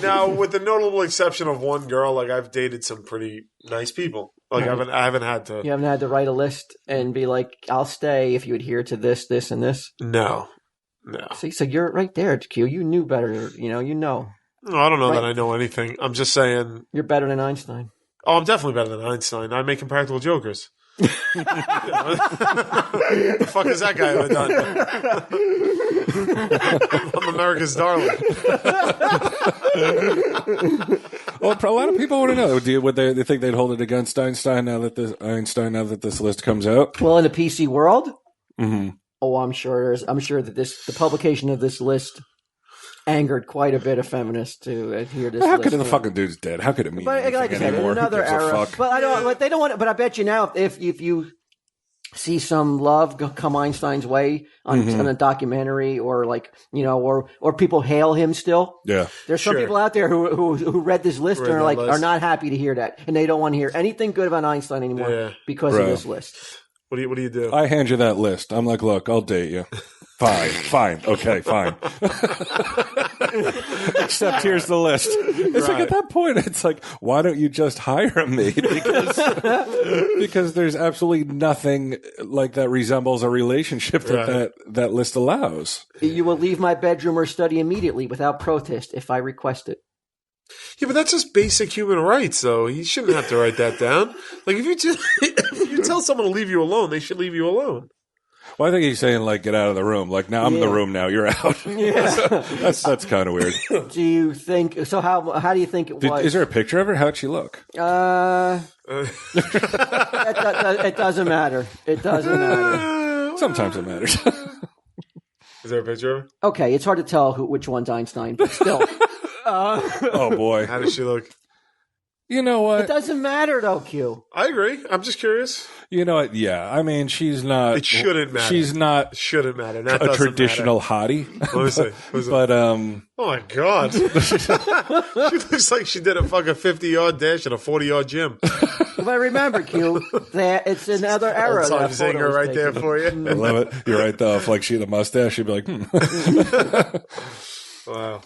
Now, with the notable exception of one girl, I've dated some pretty nice people. I haven't had to. You haven't had to write a list and be like, I'll stay if you adhere to this, this, and this? No. See, so you're right there, Q. You knew better. You know. No, I don't know that I know anything. I'm just saying. You're better than Einstein. Oh, I'm definitely better than Einstein. I'm making practical jokers. What the fuck has that guy ever done? I'm America's darling. Well, a lot of people want to know. Would they think they'd hold it against Einstein now that this list comes out? Well, in the PC world, Mm-hmm. oh, I'm sure that the publication of this list angered quite a bit of feminists to adhere to this How list. could the fucking dude's dead? How could it mean But anything like I said, in anymore? Who another gives a era. fuck? But I don't. But they don't want. But I bet you now, if you see some love come Einstein's way on a documentary, or or people hail him still. Yeah. There's some Sure. people out there who read this list and Read are that are list. not happy to hear that, and they don't want to hear anything good about Einstein anymore Yeah. because Right. of this list. What do you do? I hand you that list. I'm like, look, I'll date you. Fine. Okay, fine. Except here's the list. It's like at that point, it's like, why don't you just hire a maid? Because there's absolutely nothing like that resembles a relationship that list allows. You will leave my bedroom or study immediately without protest if I request it. Yeah, but that's just basic human rights, though. You shouldn't have to write that down. Like, if you tell someone to leave you alone, they should leave you alone. Well, I think he's saying, like, get out of the room. Like, now I'm in the room now. You're out. Yeah. That's kind of weird. Do you think so? How do you think it was? Is there a picture of her? How'd she look? It doesn't matter. It doesn't matter. Sometimes it matters. Is there a picture of her? Okay, it's hard to tell which one's Einstein, but still. Oh, boy. How does she look? You know what? It doesn't matter, though, Q. I agree. I'm just curious. You know what? Yeah. I mean, she's not. It shouldn't matter. She's not It shouldn't matter. That a doesn't traditional matter. hottie. Let me see. But, oh, my God. She looks like she did a fucking 50-yard dash at a 40-yard gym. But remember, Q, that it's another era. Tom that Zinger photo was right there taken. for you. I love it. You're right, though. If, like, she had a mustache, she'd be like, Wow.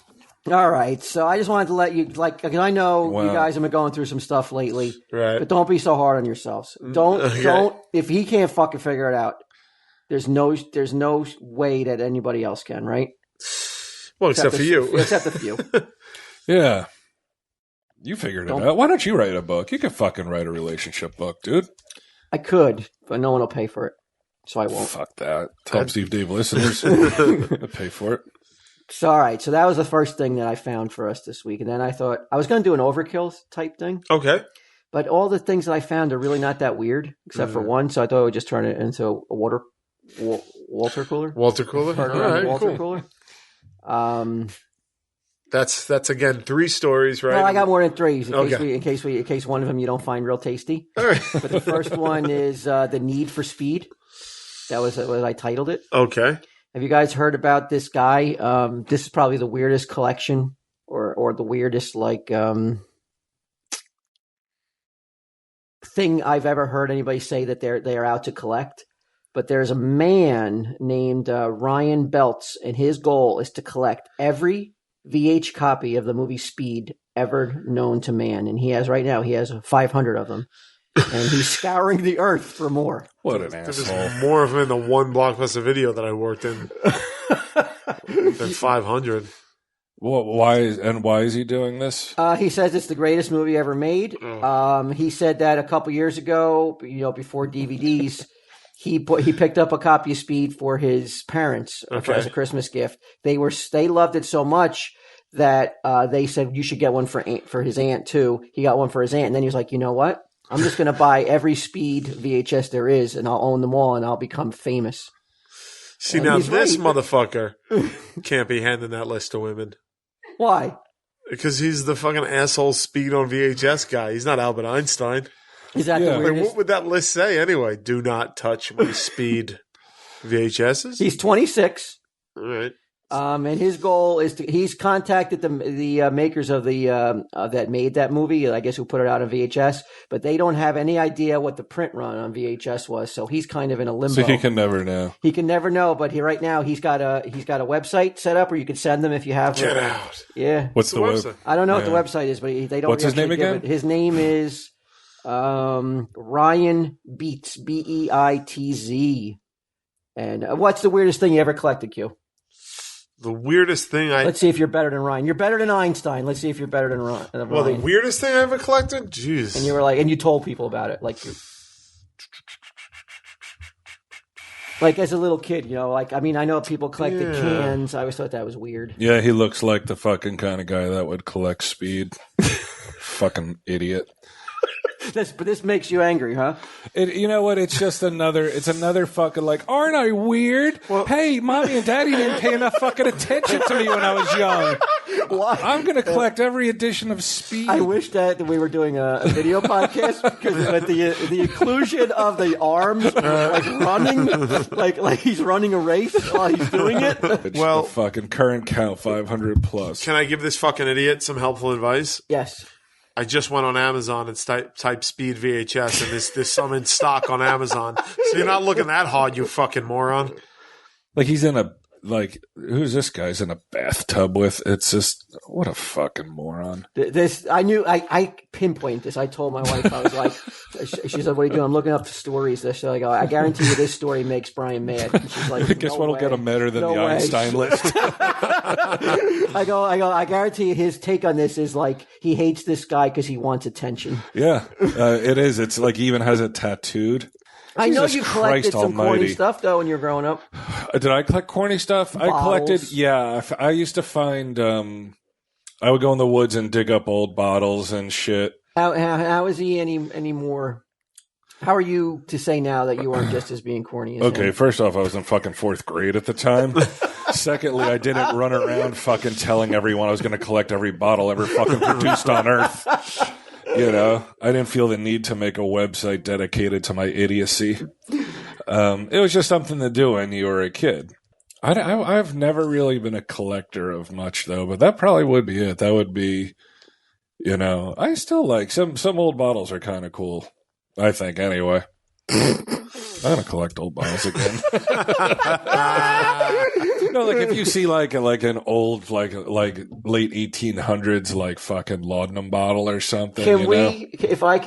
All right, so I just wanted to let you, like, because I know you guys have been going through some stuff lately, Right. but don't be so hard on yourselves. Don't. If he can't fucking figure it out, there's no way that anybody else can, right? Well, except for you. Except a few. yeah. You figured it out. Why don't you write a book? You can fucking write a relationship book, dude. I could, but no one will pay for it, so I won't. Fuck that. Tell Steve Dave listeners. Pay for it. So, all right, so that was the first thing that I found for us this week. And then I thought I was going to do an overkill type thing. Okay. But all the things that I found are really not that weird, except for one. So I thought I would just turn it into a water cooler. Walter Cooler? All right, Walter cool. Cooler. That's again 3 stories, right? Well, I got more than 3 Okay. in case one of them you don't find real tasty. All right. But the first one is The Need for Speed. That was what I titled it. Okay. Have you guys heard about this guy? This is probably the weirdest collection or the weirdest thing I've ever heard anybody say that they are out to collect. But there's a man named Ryan Belts, and his goal is to collect every VH copy of the movie Speed ever known to man. And he has 500 of them. And he's scouring the earth for more. What an There's asshole. more of them in the one Blockbuster video that I worked in than 500. Well, why is he doing this? He says it's the greatest movie ever made. He said that a couple years ago, before DVDs, he picked up a copy of Speed for his parents as a Christmas gift. They loved it so much that they said you should get one for his aunt too. He got one for his aunt, and then he was like, you know what? I'm just going to buy every Speed VHS there is, and I'll own them all, and I'll become famous. See, And now he's this right. motherfucker can't be handing that list to women. Why? Because he's the fucking asshole Speed on VHS guy. He's not Albert Einstein. Is that Yeah. the Like, weirdest? what would that list say anyway? Do not touch my Speed VHSs? He's 26. All right. And his goal is he's contacted the makers of that made that movie, I guess, who put it out on VHS, but they don't have any idea what the print run on VHS was. So he's kind of in a limbo. So he can never know. He can never know, but right now he's got a website set up where you can send them if you have. Get out. Yeah. What's the web? website? I don't know what the website is, but they don't. What's his name actually give again? it. His name is Ryan Beatz, Beitz. And what's the weirdest thing you ever collected, Q? The weirdest thing Let's see if you're better than Ryan. You're better than Einstein. Let's see if you're better than Ryan. Well, the weirdest thing I ever collected? Jeez. And you were like, and you told people about it, like as a little kid, I know people collected cans. I always thought that was weird. Yeah, he looks like the fucking kind of guy that would collect Speed. Fucking idiot. But this makes you angry, huh? You know what? It's just another fucking like, aren't I weird? Hey, mommy and daddy didn't pay enough fucking attention to me when I was young. Why? I'm going to collect every edition of Speed. I wish that we were doing a video podcast because the inclusion of the arms, like running, like he's running a race while he's doing it. It's Well- the fucking current count 500 plus. Can I give this fucking idiot some helpful advice? Yes. I just went on Amazon and typed Speed VHS, and there's some in stock on Amazon. So you're not looking that hard, you fucking moron. Like he's in a who's this guy's in a bathtub with? It's just what a fucking moron. This I knew. I pinpoint this. I told my wife. I was like, she said, "What are you doing?" I'm looking up stories. So I go, I guarantee you, this story makes Brian mad. And she's like, Guess no what'll way. get him madder than No the way. Einstein list? I go. I guarantee you, his take on this is like he hates this guy because he wants attention. Yeah, it is. It's like he even has it tattooed. I know Jesus you collected Christ some corny almighty. stuff though when you were growing up. Did I collect corny stuff? I collected. Yeah, I used to find. I would go in the woods and dig up old bottles and shit. How is he any more? How are you to say now that you aren't just as being corny as Okay, him? first off, I was in fucking 4th grade at the time. Secondly, I didn't run around fucking telling everyone I was going to collect every bottle ever fucking produced on Earth. You know, I didn't feel the need to make a website dedicated to my idiocy. It was just something to do when you were a kid. I've never really been a collector of much, though, but that probably would be it. That would be, you know, I still like some old bottles are kind of cool, I think, anyway. I'm going to collect old bottles again. No, like if you see like an old like late 1800s like fucking laudanum bottle or something. Can you we? know? If I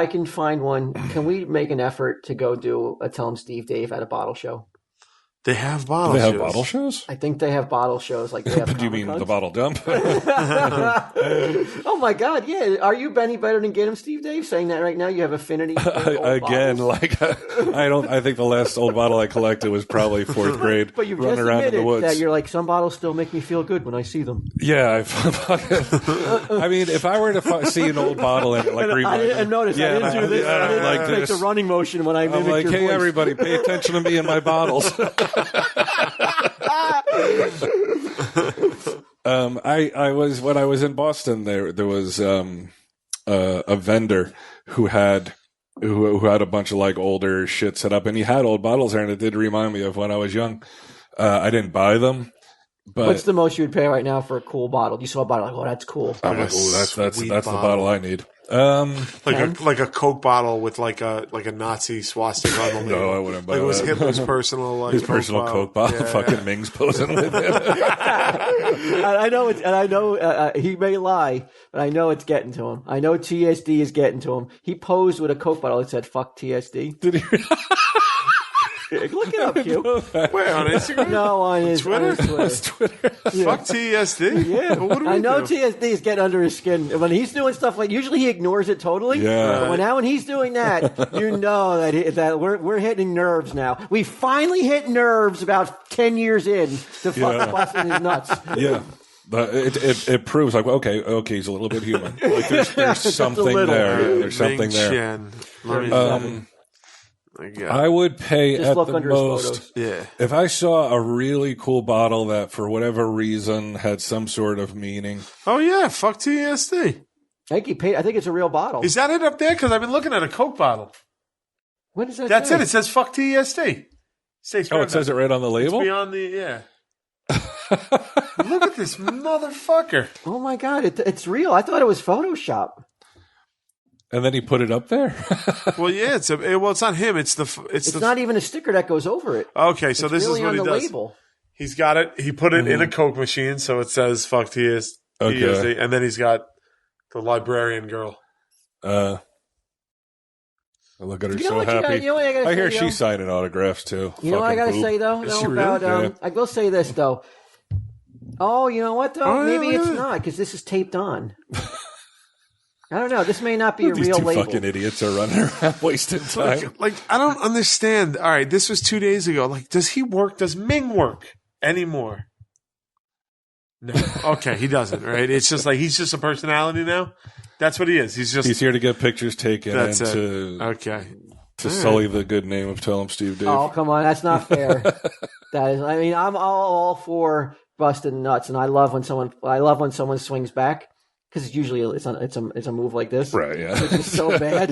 can find one, can we make an effort to go do a Tell 'em Steve Dave at a bottle show? They have Do bottles. they have bottle shows? I think they have bottle shows like they have. Do you mean the Comic-Cons. bottle dump? Oh my God! Yeah, are you Benny better than Get 'em Steve Dave? Saying that right now, you have affinity. For old Again, bottles? like I think the last old bottle I collected was probably 4th grade. But you've running just around in the admitted woods. that you're like, some bottles still make me feel good when I see them. Yeah, I mean, if I were to see an old bottle and like I didn't notice. yeah, I didn't do this. I I don't didn't like make this. the running motion when I I'm mimicked like, your hey, voice. everybody, pay attention to me and my bottles. I was when I was in Boston. There was a vendor who had a bunch of like older shit set up, and he had old bottles there, and it did remind me of when I was young. I didn't buy them, but What's the most you would pay right now for a cool bottle? You saw a bottle, like, oh, that's cool. I'm like, oh, that's Sweet the bottle I need. Like a Coke bottle with like a Nazi swastika on the label. No, I wouldn't buy Like it was that. Hitler's personal like His personal Coke bottle, Yeah, fucking yeah. Ming's posing with it. I know it, and I know he may lie, but I know it's getting to him. I know TSD is getting to him. He posed with a Coke bottle that said "fuck TSD." Did he? Look it up, Q. Where on Instagram? No, on his Twitter? On his Twitter. Fuck TSD. Yeah, Well, what do we I know do? TSD is getting under his skin when he's doing stuff like. Usually he ignores it totally. Yeah. But when he's doing that, you know that we're hitting nerves now. We finally hit nerves about 10 years in to fucking busting his nuts. Yeah. But it proves like okay, he's a little bit human. Like there's something little. there. Yeah, there's something Ming there. Chen. Let me- I would pay Just at look the under his most photos. yeah. if I saw a really cool bottle that for whatever reason had some sort of meaning. Oh yeah, fuck TSD. I think he paid. I think it's a real bottle. Is that it up there? Because I've been looking at a Coke bottle. What does that That's say? it. It says fuck TSD. Oh, it says it right on the label. beyond the yeah. Look at this motherfucker. Oh my god, it's real. I thought it was Photoshop. And then he put it up there. Well, yeah, it's not him. It's It's not even a sticker that goes over it. Okay, so It's this really is what on he the does. label. He's got it. He put it in a Coke machine, so it says "fuck TSD," Okay. and then he's got the librarian girl. Look at her You know so what you happy. gotta- you know what I gotta I hear say, though? she's signing autographs too. You know what I Fucking gotta boob. say though? Is she About really? Yeah. I will say this though. Oh, you know what though? Oh, yeah, Maybe look it's at that. not because this is taped on. I don't know. This may not be a These real two label. fucking idiots are running around wasting time. Like I don't understand. All right, this was 2 days ago. Like, does he work? Does Ming work anymore? No. Okay, he doesn't. Right? It's just like he's just a personality now. That's what he is. He's just. He's here to get pictures taken That's and it. to Okay. sully the good name of Tell 'em Steve Dave. Oh come on, that's not fair. That is. I mean, I'm all for busting nuts, and I love when someone swings back because usually it's a move like this. Right, yeah. Which is so bad.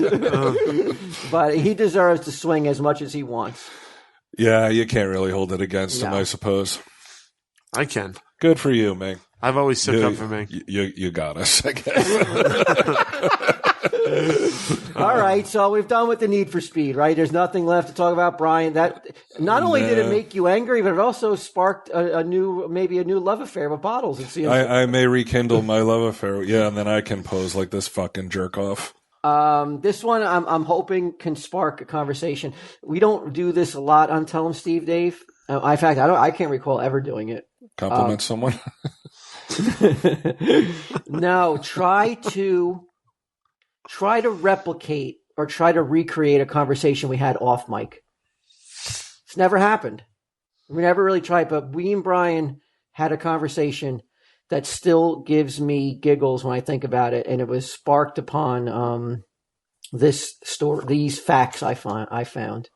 But he deserves to swing as much as he wants. Yeah, you can't really hold it against him, No. I suppose. I can. Good for you, Ming. I've always stood up for Ming. You got us, I guess. right, so we've done with the Need for Speed, right? There's nothing left to talk about, Brian. That not only did it make you angry, but it also sparked a new love affair with bottles. It seems. I may rekindle my love affair. Yeah, and then I can pose like this fucking jerk off. This one I'm hoping can spark a conversation. We don't do this a lot on Tell 'em Steve Dave. In fact, I can't recall ever doing it. Compliment someone. No, try to replicate or try to recreate a conversation we had off mic. It's never happened. We never really tried, but we and Brian had a conversation that still gives me giggles when I think about it, and it was sparked upon these facts I found.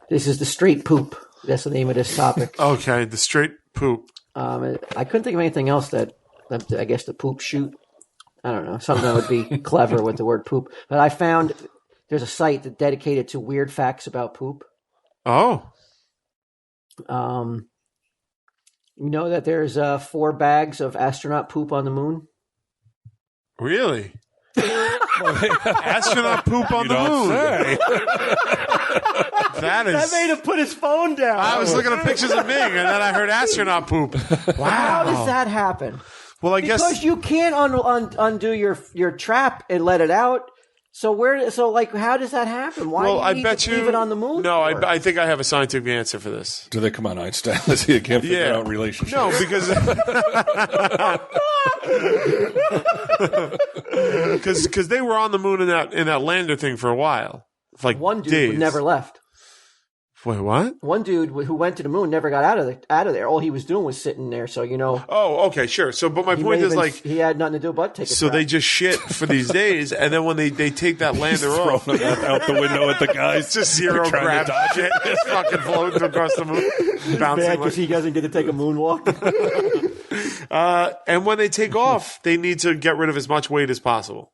This is the straight poop. That's the name of this topic. Okay, the straight poop. I couldn't think of anything else that I guess the poop shoot. I don't know, something that would be clever with the word poop. But I found there's a site that dedicated to weird facts about poop. Oh. You know that there's 4 bags of astronaut poop on the moon? Really? Astronaut poop on the moon. That made him put his phone down. I was looking at pictures of Ming, and then I heard astronaut poop. Wow. How does that happen? Well, I guess because you can't undo your trap and let it out. So how does that happen? Why do you need to leave it on the moon? No, I think I have a scientific answer for this. Do they come on Einstein? You can't figure out relationships. No, because they were on the moon in that lander thing for a while. Like one dude days. Never left. Wait, what? One dude who went to the moon never got out of there. All he was doing was sitting there. So Oh, okay, sure. So, but my point is he had nothing to do but take a So trap. they just shit for these days, and then when they take that lander off, Throwing them out the window at the guys. it's just zero trying to gravity. dodge it. Just fucking floating across the moon, bouncing. because he doesn't get to take a moonwalk. And when they take off, they need to get rid of as much weight as possible.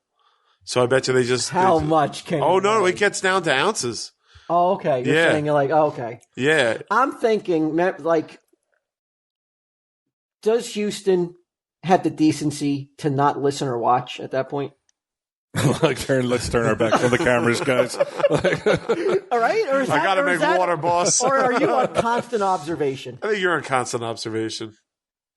So I bet you they just How much can? Oh you no, weigh? it gets down to ounces. Oh, okay. You're saying you're like, oh, okay. Yeah. I'm thinking, like, does Houston have the decency to not listen or watch at that point? Let's turn our backs on the cameras, guys. All right? Or is I got to make water, boss. Or are you on constant observation? I think you're on constant observation.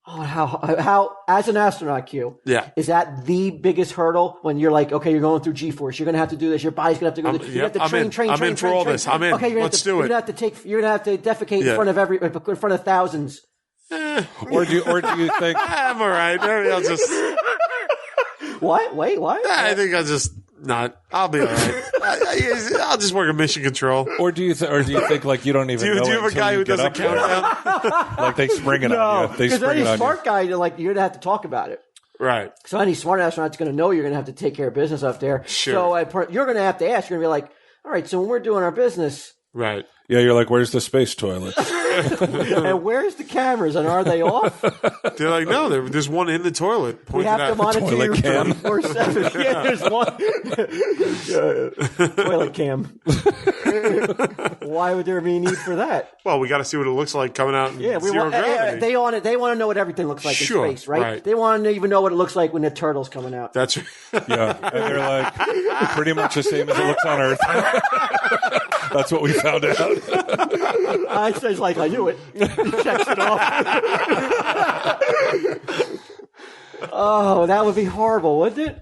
Oh, how as an astronaut, Q, is that the biggest hurdle when you're like, okay, you're going through G-force, you're going to have to do this, your body's going to have to go. You have to train. I'm in for all this. I'm in. Okay, Let's do it. You're going to have to defecate in front of thousands. Or do you think I'm all right? Maybe I'll just. What? Wait, what? I think I'll just not. I'll be all right. I'll just work a mission control. Or do you think like you don't even know? Do you have a guy who does a countdown? Like they spring it on you. They because spring any it on smart you. guy, you're going to have to talk about it. Right. So any smart astronaut's going to know you're going to have to take care of business up there. Sure. So you're going to have to ask. You're going to be like, all right, so when we're doing our business. Right. Yeah, you're like, where's the space toilet? And where's the cameras, and are they off? They're like, no, there's one in the toilet. We have to monitor you Toilet cam. 24/7. Yeah, there's one. Toilet cam. Why would there be a need for that? Well, we got to see what it looks like coming out in zero gravity. They want to know what everything looks like in space, right? They want to even know what it looks like when the turtle's coming out. That's Yeah, and they're like pretty much the same as it looks on Earth. That's what we found out. Einstein's like, I knew it. He checks it off. Oh, that would be horrible, wouldn't it?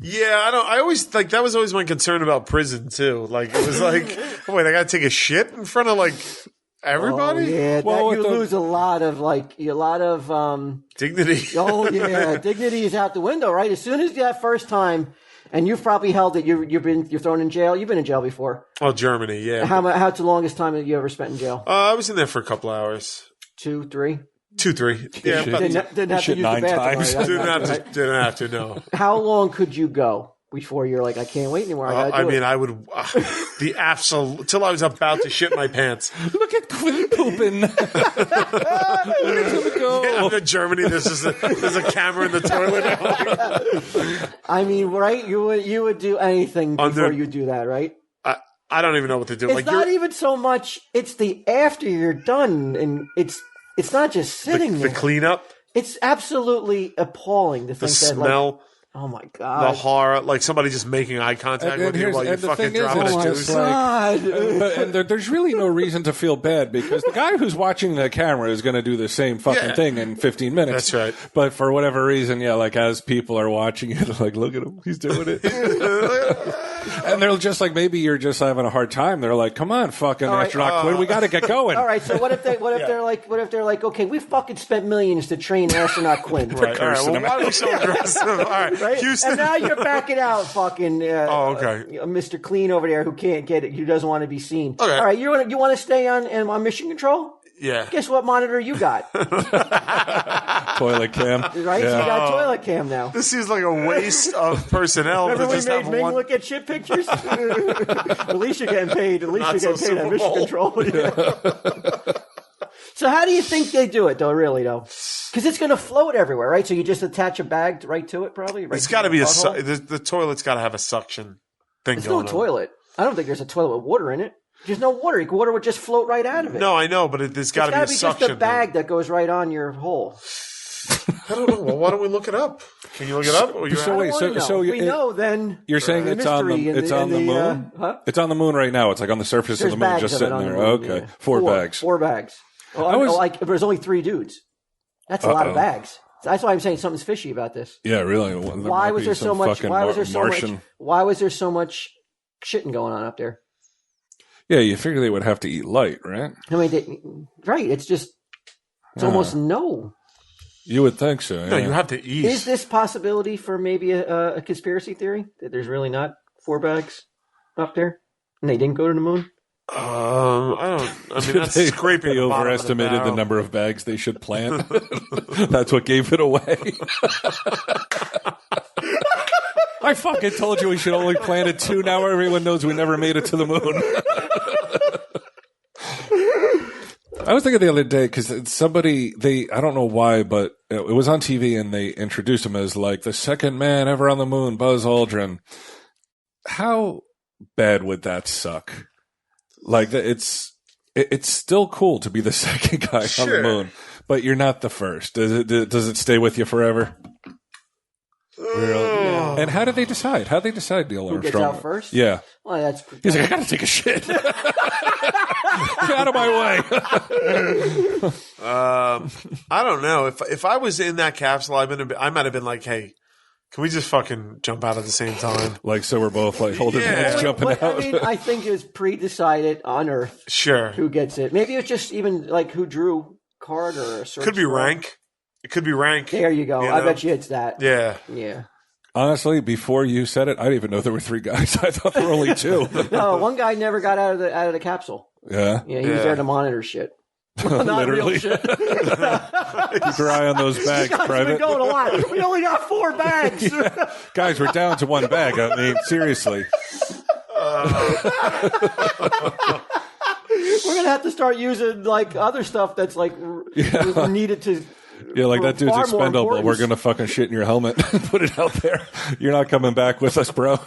Yeah, I always like that was always my concern about prison too. Like it was like, oh, wait, I got to take a shit in front of like everybody. Oh, yeah, Well, you lose a lot of Dignity. Oh yeah, dignity is out the window, right? As soon as that first time, and you've probably held it. You're thrown in jail. You've been in jail before. Oh, Germany, yeah. How's the longest time that you ever spent in jail? I was in there for a couple hours. 2, 3. 2, 3. Yeah, Didn't have to use the 9 bathroom. times. Right? didn't have to. No. How long could you go before you're like, I can't wait anymore? I would the absolute till I was about to shit my pants. Look at Quinn pooping. Look at him go. Yeah, in Germany, there's a camera in the toilet. I mean, right? You would do anything before you do that, right? I don't even know what to do. It's not even so much. It's the after you're done, and it's not just sitting there. The cleanup, It's absolutely appalling to think the that. smell. Oh my the god. horror, like somebody just making eye contact with you while you're fucking dropping it's a just deuce. like, there's really no reason to feel bad because the guy who's watching the camera is going to do the same fucking Yeah. thing in 15 minutes. That's right. But for whatever reason, yeah, like as people are watching it, like, look at him, he's doing it. And they're just like, maybe you're just having a hard time. They're like, come on, fucking right. astronaut Quinn, we got to get going. All right, so what if they're like, okay, we fucking spent millions to train astronaut Quinn, Right. All right. Well, why are we so aggressive? All right. right? Houston. And now you're backing out, fucking. Okay. Mr. Clean over there who can't get it, who doesn't want to be seen. Okay. All right, you want to stay on mission control? Yeah. Guess what monitor you got? Toilet cam. Right, so you got toilet cam now. This seems like a waste of personnel Remember to we just made have Ming one. look at shit pictures? At least you're getting paid. At least Not you're so getting paid on Super mission Bowl. control. Yeah. So how do you think they do it, though? Really, though, because it's going to float everywhere, right? So you just attach a bag right to it, probably. Right It's to got to the be butthole? the toilet's got to have a suction thing There's going no on. toilet. I don't think there's a toilet with water in it. There's no water. Water would just float right out of it. No, I know, but there's got to be a It's got to be suction just a bag that goes right on your hole. thing. I don't know. Well, why don't we look it up? Can you look it up? Or you So have- wait, I wanna know. so If we know, then You're saying the it's on the mystery and it's on the and moon? huh? It's on the moon right now. It's like on the surface There's of the moon, bags just of it sitting on the there. moon, Okay, yeah. four bags. 4 bags. Well, I was- like if there's only 3 dudes, that's a lot of Uh-oh. bags. That's why I'm saying something's fishy about this. Yeah, really. Why was there so much? Why was there so Martian? much? Why was there so much shitting going on up there? Yeah, you figure they would have to eat light, right? I mean, right? It's just it's almost no. You would think so. No, yeah. you have to eat. Is this possibility for maybe a conspiracy theory that there's really not 4 bags up there and they didn't go to the moon? I don't. I mean, that's they, scraping. they the bottom of overestimated the barrel. number of bags they should plant. That's what gave it away. I fucking told you we should only plant it 2. Now everyone knows we never made it to the moon. I was thinking the other day because somebody I don't know why, but it was on TV and they introduced him as like the second man ever on the moon, Buzz Aldrin. How bad would that suck? Like it's still cool to be the second guy on the Sure. moon, but you're not the first. Does it stay with you forever? Oh. And how did they decide? How did they decide Neil Who gets Armstrong? out first? Yeah. Well, that's He's like, I gotta take a shit. Get out of my way. I don't know. If I was in that capsule, I might have been like, hey, can we just fucking jump out at the same time? Like, so we're both like holding Yeah. hands, jumping What- out. I mean, I think it was pre-decided on Earth Sure. who gets it. Maybe it's just even like who drew card or a search Could be warrant. rank. It could be rank. There you go. You I know? bet you it's that. Yeah. Yeah. Honestly, before you said it, I didn't even know there were 3 guys. I thought there were only 2. No, one guy never got out of the capsule. Yeah. Yeah, he was there to monitor shit. Not Literally. real shit. Keep your eye on those bags, Guys, we've been Private. going a lot. We only got 4 bags. Guys, we're down to 1 bag. I mean, seriously. We're gonna have to start using like other stuff that's like needed to. Yeah, like that dude's Far more expendable. importance. We're going to fucking shit in your helmet and put it out there. You're not coming back with us, bro.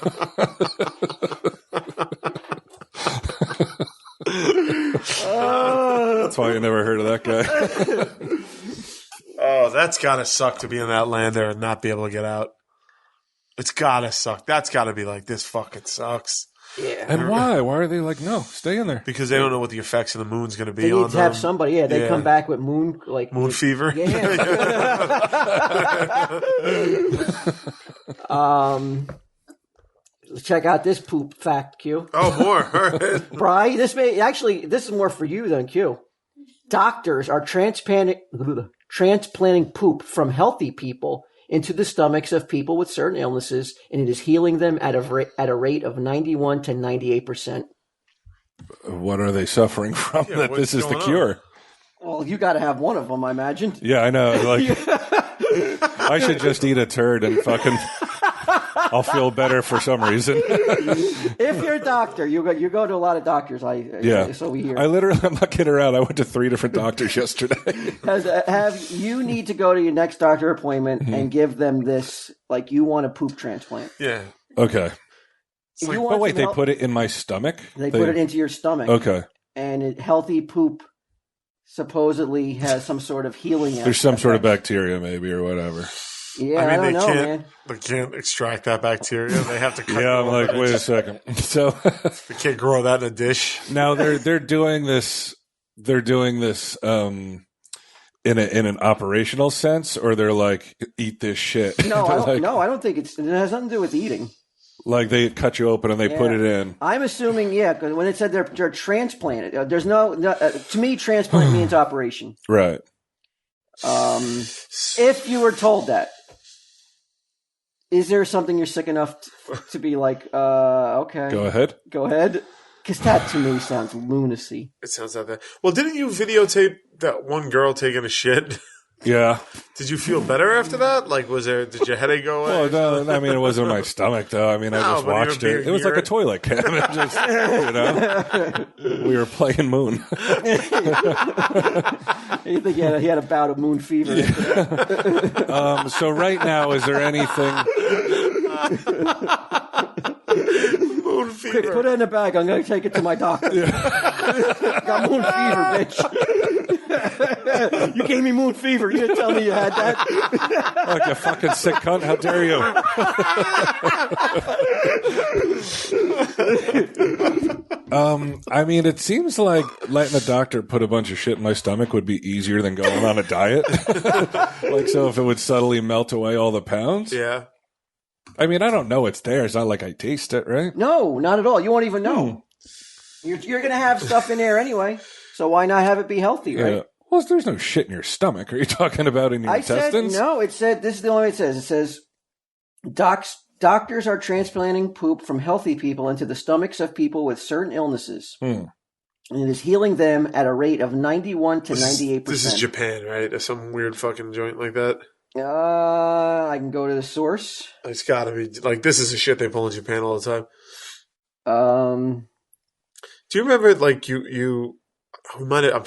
That's why I never heard of that guy. Oh, that's gotta suck to be in that lander and not be able to get out. It's gotta suck. That's gotta be like, this fucking sucks. Yeah. And why? Why are they like, no, stay in there? Because they don't know what the effects of the moon's gonna be They on need to have them. somebody. Yeah, they Yeah. come back with moon fever. Yeah. Check out this poop fact, Q. Oh, more. Bri, this is more for you than Q. Doctors are transplanting poop from healthy people into the stomachs of people with certain illnesses, and it is healing them at a rate of 91 to 98%. What are they suffering from that what's this is the going on? cure? Well, you got to have one of them, I imagine. Yeah, I know. Like, I should just eat a turd and fucking I'll feel better for some reason. If you're a doctor, you go to a lot of doctors. Yeah. So we hear. I'm not kidding around. I went to 3 different doctors yesterday. Have you need to go to your next doctor appointment Mm-hmm. and give them this, like you want a poop transplant. Yeah. Okay. If you But want wait, some they help- put it in my stomach? They put it into your stomach. Okay. And healthy poop supposedly has some sort of healing. There's some sort of effect. bacteria maybe or whatever. Yeah, I mean, don't they know, can't. man. They can't extract that bacteria. They have to cut. Yeah, I'm it like, open. wait a second. So They can't grow that in a dish. now they're doing this. They're doing this in an operational sense, or they're like, eat this shit. No, They're I don't, like, no, I don't think it has nothing to do with eating. like they cut you open and they put Yeah. it in. I'm assuming, yeah, because when it said they're transplanted, there's no to me, transplant means operation. Right. If you were told that, is there something you're sick enough to be like, okay, Go ahead. go ahead? Because that to me sounds lunacy. It sounds like that. Well, didn't you videotape that one girl taking a shit? Yeah. Did you feel better after that? Like, did your headache go away? Well, no, I mean, it wasn't in my stomach, though. I mean, I No, just but you watched were it. It was like a being- toilet cam. It just, we were playing Moon. You think he had a bout of moon fever? So right now, is there anything? Moon fever. Put it in a bag. I'm going to take it to my doctor. Got moon fever, bitch. You gave me moon fever. You didn't tell me you had that. Like you fucking sick cunt. How dare you? I mean, it seems like letting a doctor put a bunch of shit in my stomach would be easier than going on a diet. Like, so if it would subtly melt away all the pounds. Yeah. I mean, I don't know it's there. It's not like I taste it, right? No, not at all. You won't even know. You're going to have stuff in there anyway. So why not have it be healthy, right? Yeah. Well, there's no shit in your stomach. Are you talking about in your I intestines? said no. It said this is the only way it says. It says doctors are transplanting poop from healthy people into the stomachs of people with certain illnesses, and it is healing them at a rate of 91 to 98%. This is Japan, right? Some weird fucking joint like that. I can go to the source. It's got to be like this is the shit they pull in Japan all the time. Do you remember like you? I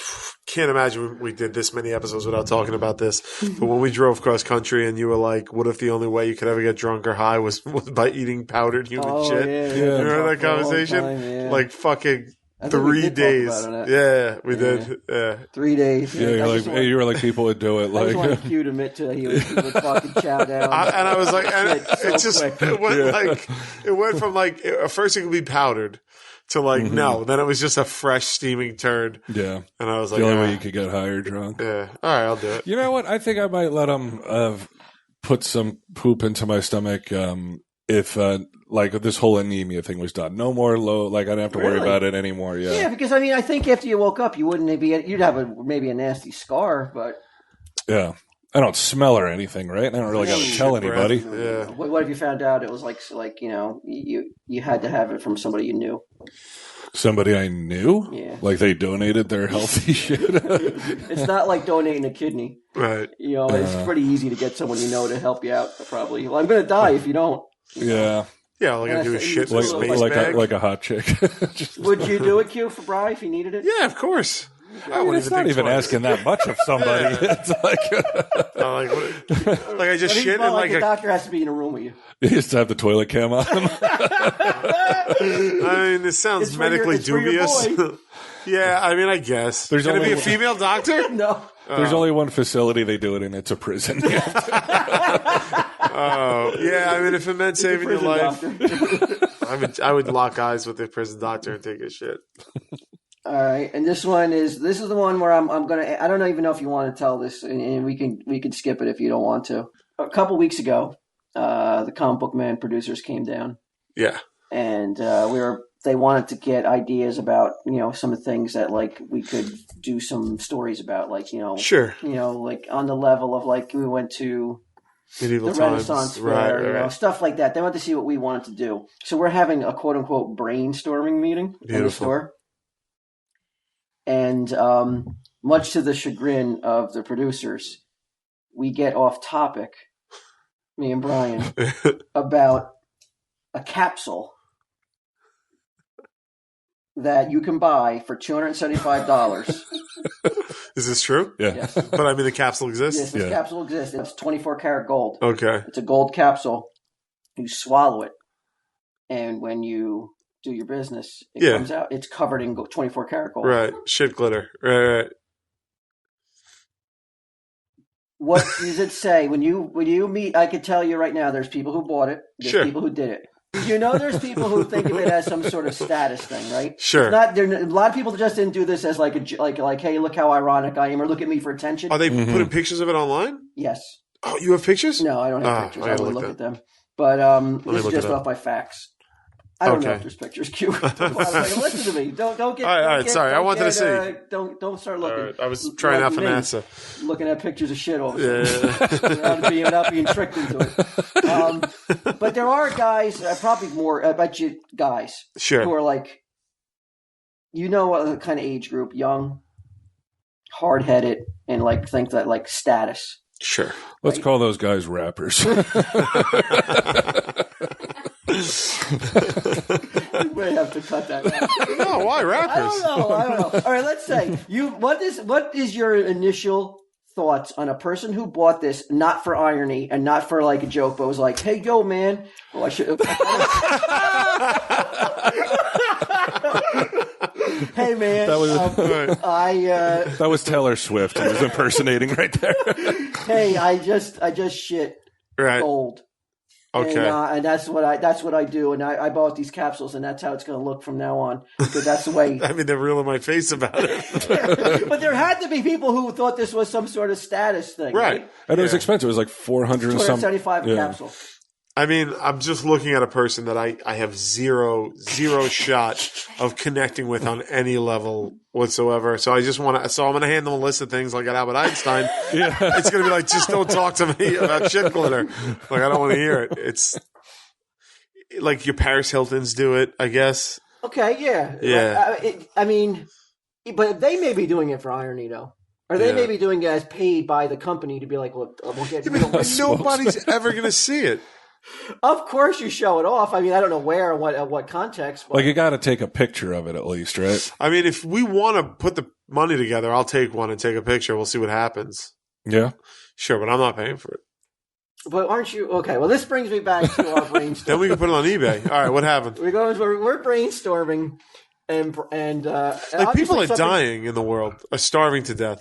can't imagine we did this many episodes without talking about this. But when we drove cross country and you were like, what if the only way you could ever get drunk or high was by eating powdered human shit? Yeah. Remember that For a long conversation? time, yeah. Like fucking I think we 3 did talk days. about it. Yeah, we did. Yeah. 3 days. Yeah, you're I like, just want- you were like, people would do it. I just Like, wanted Q to admit to he would fucking chow down. And I was like, and So it just quick. it went from like at first it could be powdered to like no, then it was just a fresh steaming turd, yeah. and I was like, The only way "Ah, you could get higher drunk. yeah, all right, I'll do it. You know what? I think I might let them put some poop into my stomach if like this whole anemia thing was done. No more low. Like I don't have to worry Really? about it anymore. Yeah. Yeah, because I mean, I think after you woke up, you wouldn't be. You'd have maybe a nasty scar, but Yeah. I don't smell or anything, right? I don't really got to tell anybody. Yeah, what if you found out it was like you had to have it from somebody you knew? Somebody I knew, Yeah. like they donated their healthy shit. It's not like donating a kidney. right. You know, it's pretty easy to get someone you know to help you out. Probably. Well, I'm going to die if you don't. Yeah, Yeah, all I gotta do is shit in a Like- space like bag. a hot chick. Just- Would you do it, Q, for Bri if you needed it? Yeah, of course. I I mean, wouldn't it's not think even twice. asking that much of somebody. Yeah. It's like Like I just But shit well, and like like the doctor has to be in a room with you. you used to have the toilet cam on. I mean, this sounds It's for your- medically it's for your dubious. boy. Yeah, I mean, I guess. There's Gonna be only a female doctor? No. There's only one facility they do it in. It's a prison. Oh, yeah. I mean, if it meant saving your Prison life, doctor. I would lock eyes with the prison doctor and take his shit. All right, and this is the one where I'm gonna. I don't even know if you want to tell this, and we can skip it if you don't want to. A couple weeks ago, the Comic Book Man producers came down, Yeah. and they wanted to get ideas about some of the things that like we could do some stories about, like Sure. like on the level of like we went to Medieval the times. Renaissance Fair, Right. stuff like that. They want to see what we wanted to do, so we're having a quote unquote brainstorming meeting in the Beautiful. store. And much to the chagrin of the producers, we get off topic, me and Brian, about a capsule that you can buy for $275. Is this true? Yeah. Yes. But I mean, the capsule exists? Yes, this Yeah. capsule exists. It's 24 karat gold. Okay. It's a gold capsule. You swallow it, and when you do your business, it Yeah. comes out. It's covered in 24 karat gold. Right. Shit glitter. Right. what does it say when you meet? I could tell you right now. There's people who bought it. There's Sure. people who did it. You know, there's people who think of it as some sort of status thing, right? Sure. A lot of people just didn't do this as like hey, look how ironic I am, or look at me for attention. Are they putting pictures of it online? Yes. Oh, you have pictures? No, I don't have Oh, pictures. I I gotta would look look that. at them. But this is look just it up. off my facts. I don't know Okay. if there's pictures. Q. Listen to me. Don't get. All right, don't get- sorry, I don't wanted to get, see. Don't start All looking. right, I was trying out for me, NASA. Looking at pictures of shit all of a sudden. Yeah. without being tricked into it. But there are guys, probably more. I bet you guys Sure. who are like, what kind of age group, young, hard headed, and like think that like status. Sure. Let's call those guys rappers. You may have to cut that out. No, why I rappers? don't know. All right, let's say what is your initial thoughts on a person who bought this not for irony and not for like a joke, but was like, "Hey, yo, man." Oh, I should. Hey, man. That was- That was Taylor Swift. He was impersonating right there. Hey, I just shit Right. gold. Okay. And that's what I do, and I bought these capsules, and that's how it's going to look from now on, because that's the way. I mean, they're real in my face about it. But there had to be people who thought this was some sort of status thing, Right. And it was Yeah. expensive. It was like 400 and something. $275 a capsule. I mean, I'm just looking at a person that I have zero shot of connecting with on any level whatsoever. So I just want to. So I'm going to hand them a list of things like at Albert Einstein. It's going to be like, just don't talk to me about shit glitter. Like, I don't want to hear it. It's like your Paris Hiltons do it, I guess. Okay, yeah. Yeah. I mean, but they may be doing it for irony, though. Or they Yeah. may be doing it as paid by the company to be like, well, we'll get. Nobody's ever going to see it. Of course, you show it off. I mean, I don't know where, what context. But Like, you got to take a picture of it at least, right? I mean, if we want to put the money together, I'll take one and take a picture. We'll see what happens. Yeah. Sure, but I'm not paying for it. But aren't you okay? Well, this brings me back to our brainstorming. Then we can put it on eBay. All right, what happened? We're brainstorming, and Like, people are dying in the world, are starving to death.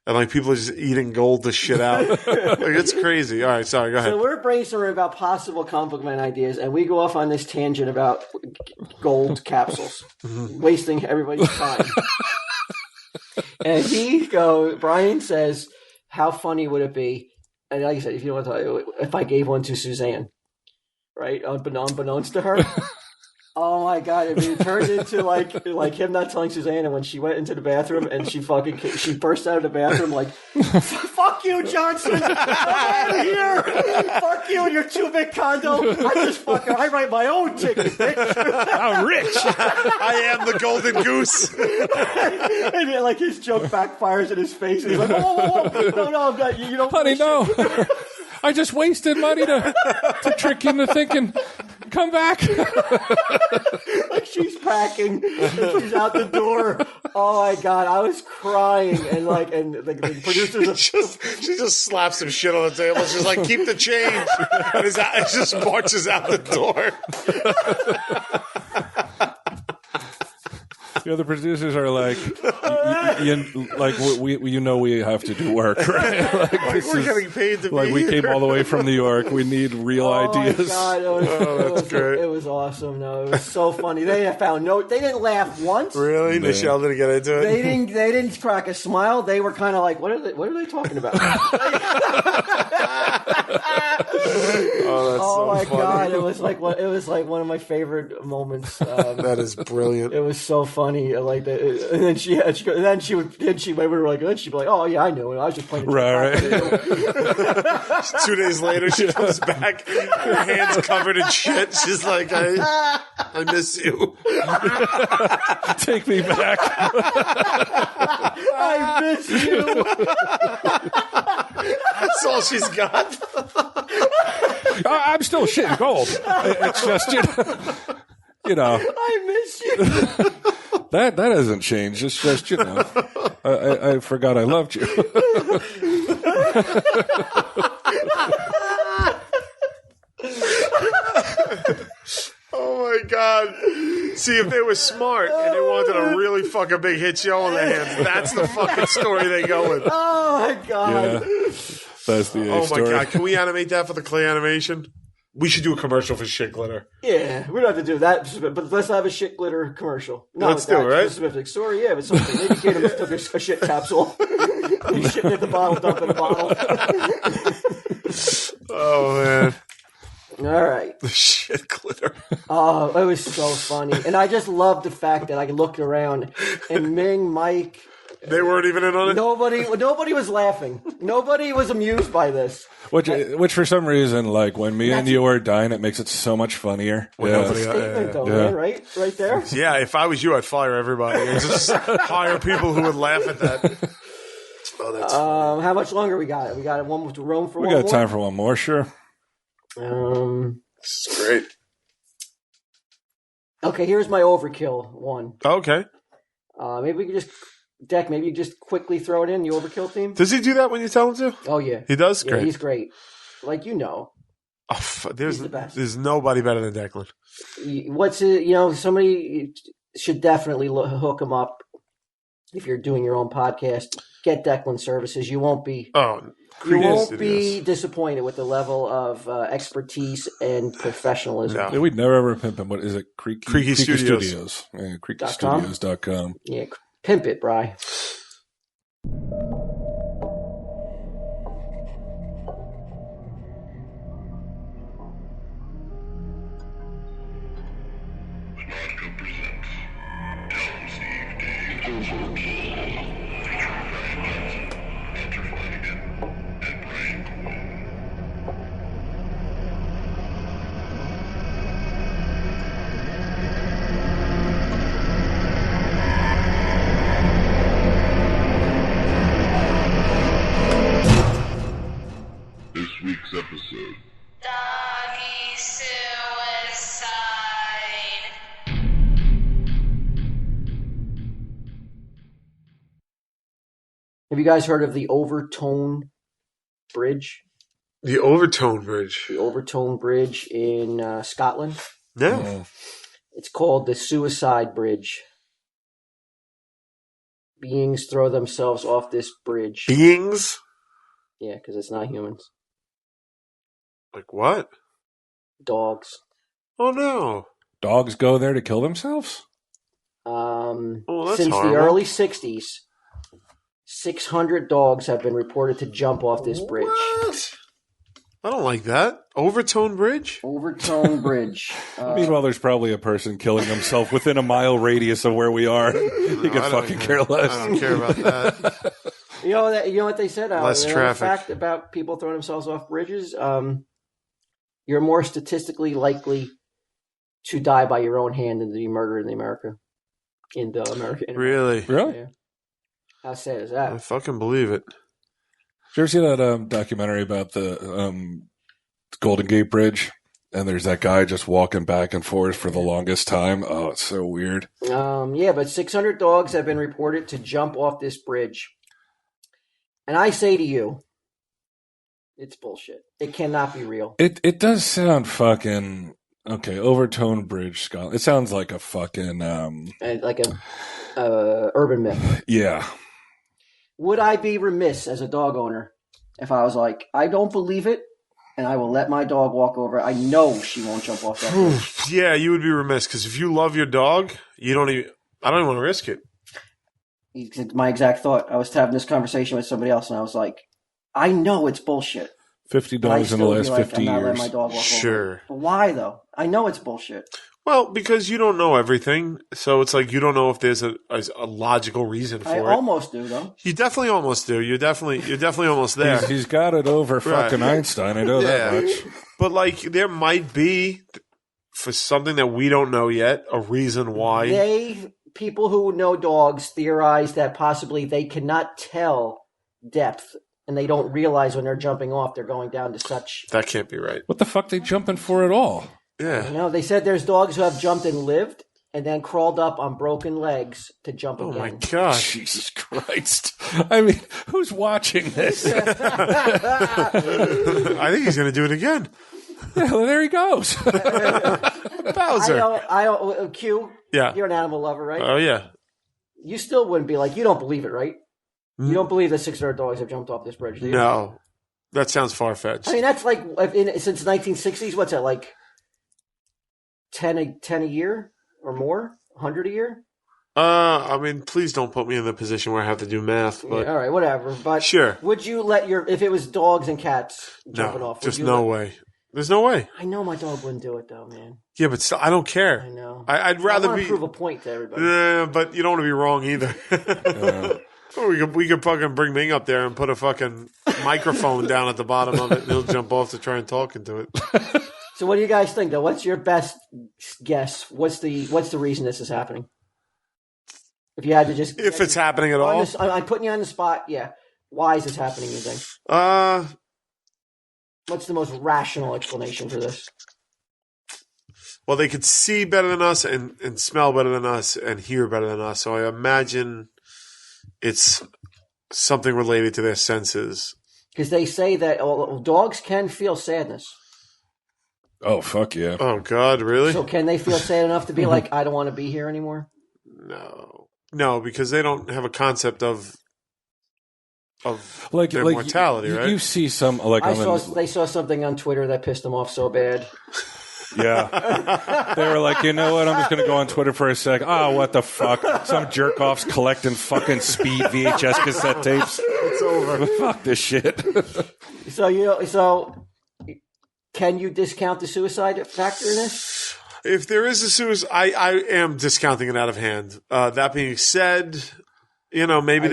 And like people are just eating gold the shit out. Like, it's crazy. All right, sorry, go ahead. So we're brainstorming about possible compliment ideas, and we go off on this tangent about gold capsules, wasting everybody's time. And Brian says, "How funny would it be?" And like I said, if you don't want to, if I gave one to Suzanne, right, unbeknownst to her. Oh my god! I mean, it turned into like him not telling Suzanne, and when she went into the bathroom and she burst out of the bathroom like, "Fuck you, Johnson! I'm out of here! Fuck you and your 2-bit condo! I write my own ticket, bitch!" I'm rich. I am the golden goose. And then, like his joke backfires in his face, and he's like, "Whoa, no, I'm not, you don't." Honey, no. I just wasted money to trick you into thinking, come back. Like she's packing and she's out the door. Oh my god, I was crying, and the producers. She just slaps some shit on the table. She's like, "Keep the change," and it just marches out the door. The other producers are like, we have to do work, right? Like, this We're is- getting paid to like be we here. came all the way from New York. We need real ideas. My god, that's great. It was awesome. No, it was so funny. They didn't laugh once. Really? Nichelle didn't get into it? They didn't crack a smile. They were kind of like, what are they talking about? Oh, my that's so funny. god, it was like one of my favorite moments. That is brilliant. It was so funny, like that. And then she'd be like, "Oh yeah, I knew it. I was just playing." Right. 2 days later, she comes back, her hands covered in shit. She's like, I miss you. Take me back. I miss you. That's all she's got. I'm still shitting gold. It's just, I miss you. that hasn't changed. It's just, I forgot I loved you. Oh my god. See, if they were smart and they wanted a really fucking big hit show on their hands, that's the fucking story they go with. Oh my god. Yeah. That's the Oh story. my god! Can we animate that for the Clay animation? We should do a commercial for shit glitter. Yeah, we don't have to do that, but let's have a shit glitter commercial. No, Let's do it, right? Specific story, yeah, but something. Maybe Tatum took a shit capsule. He's shitting at the bottle, dumping the bottle. Oh man, All right. the shit glitter. Oh, it was so funny. And I just loved the fact that I looked around and Ming, Mike, They weren't even in on it. nobody was laughing. Nobody was amused by this. Which for some reason, like when me and you are dying, it makes it so much funnier. nobody- Statement, though, Yeah. man, right there. Yeah, if I was you, I'd fire everybody and just hire people who would laugh at that. Oh, that's How much longer we got? We got one to roam for We one got more? time for one more, sure. this is great. Okay, here's my overkill one. Okay. Maybe we could just, Deck, maybe you just quickly throw it in, the overkill theme? Does he do that when you tell him to? Oh, yeah. He does? Yeah, Great. he's great. Like, you know. Oh, He's the best. there's nobody better than Declan. Somebody should definitely hook him up if you're doing your own podcast. Get Declan services. You won't be Oh, you Creative won't Studios. be disappointed with the level of expertise and professionalism. No. Yeah, we'd never ever pimp him. What is it? Creaky Studios. Yeah, .com? creakystudios.com. Yeah, pimp it, Bri. Vodka presents Tell 'em Steve Dave Overkill, featuring Brian Johnson, Walter Flanagan, and Brian Quinn. This week's episode. Doggy suicide. Have you guys heard of the Overtone Bridge? The Overtone Bridge. The Overtone Bridge in Scotland. No. It's called the Suicide Bridge. Beings throw themselves off this bridge. Beings? Yeah, because it's not humans. Like what? Dogs. Oh no. Dogs go there to kill themselves? Oh, that's Since horrible. the early 60s, 600 dogs have been reported to jump off this bridge. What? I don't like that. Overtone Bridge? Overtone Bridge. Meanwhile, there's probably a person killing himself within a mile radius of where we are. He could I don't fucking care. care less. I don't care about that. You know what they said? Less traffic. Fact about people throwing themselves off bridges. You're more statistically likely to die by your own hand than to be murdered in America. Really? Really? Yeah. How sad is I that? fucking believe it. Did you ever see that documentary about the Golden Gate Bridge? And there's that guy just walking back and forth for the longest time. Oh, it's so weird. Yeah, but 600 dogs have been reported to jump off this bridge. And I say to you, it's bullshit. It cannot be real. It does sound fucking okay. Overtone Bridge, Scotland. It sounds like a fucking Like a urban myth. yeah. Would I be remiss as a dog owner if I was like, I don't believe it, and I will let my dog walk over? I know she won't jump off that bridge. Yeah, you would be remiss because if you love your dog, I don't even want to risk it. My exact thought. I was having this conversation with somebody else, and I was like, I know it's bullshit. 50 But I dogs in the still last be like, 50 I'm not years. letting my dog walk over. Sure. But why though? I know it's bullshit. Well, because you don't know everything, so it's like you don't know if there's a logical reason for I it. almost do though. You definitely almost do. You're definitely almost there. He's got it over Right. fucking Einstein. I know that Yeah. much. But like, there might be for something that we don't know yet a reason why. People who know dogs theorize that possibly they cannot tell depth, and they don't realize when they're jumping off they're going down to such. That can't be right. What the fuck they jumping for at all? Yeah. You know, they said there's dogs who have jumped and lived, and then crawled up on broken legs to jump Oh again. my god. Jesus Christ. I mean, who's watching this? I think he's gonna do it again. Yeah, well, there he goes. Bowser. Q. Yeah. You're an animal lover, right? Oh yeah. You still wouldn't be like, you don't believe it, right? You don't believe that 600 dogs have jumped off this bridge, do you? No. That sounds far fetched. I mean, that's like since 1960s. What's that like? 10 a year or more? 100 a year? I mean, please don't put me in the position where I have to do math. But Yeah, all right, whatever. But sure. Would you let if it was dogs and cats jumping No, off? just no way. There's no way. I know my dog wouldn't do it though, man. Yeah, but still, I don't care. I know. I'd rather I be. prove a point to everybody. But you don't want to be wrong either. We could fucking bring Ming up there and put a fucking microphone down at the bottom of it, and he'll jump off to try and talk into it. So, what do you guys think, though? What's your best guess? What's the reason this is happening? If you had to just, If it's happening at all, I'm putting you on the spot. Yeah, why is this happening? You think? What's the most rational explanation for this? Well, they could see better than us and smell better than us and hear better than us. So I imagine it's something related to their senses. Because they say that dogs can feel sadness. Oh, fuck yeah. Oh, God, really? So can they feel sad enough to be like, I don't want to be here anymore? No, because they don't have a concept of like their mortality, right? You see some they saw something on Twitter that pissed them off so bad. Yeah. They were like, you know what? I'm just going to go on Twitter for a sec. Oh, what the fuck? Some jerk off's collecting fucking speed VHS cassette tapes. It's over. Fuck this shit. So can you discount the suicide factor in this? If there is a suicide, I am discounting it out of hand. That being said, maybe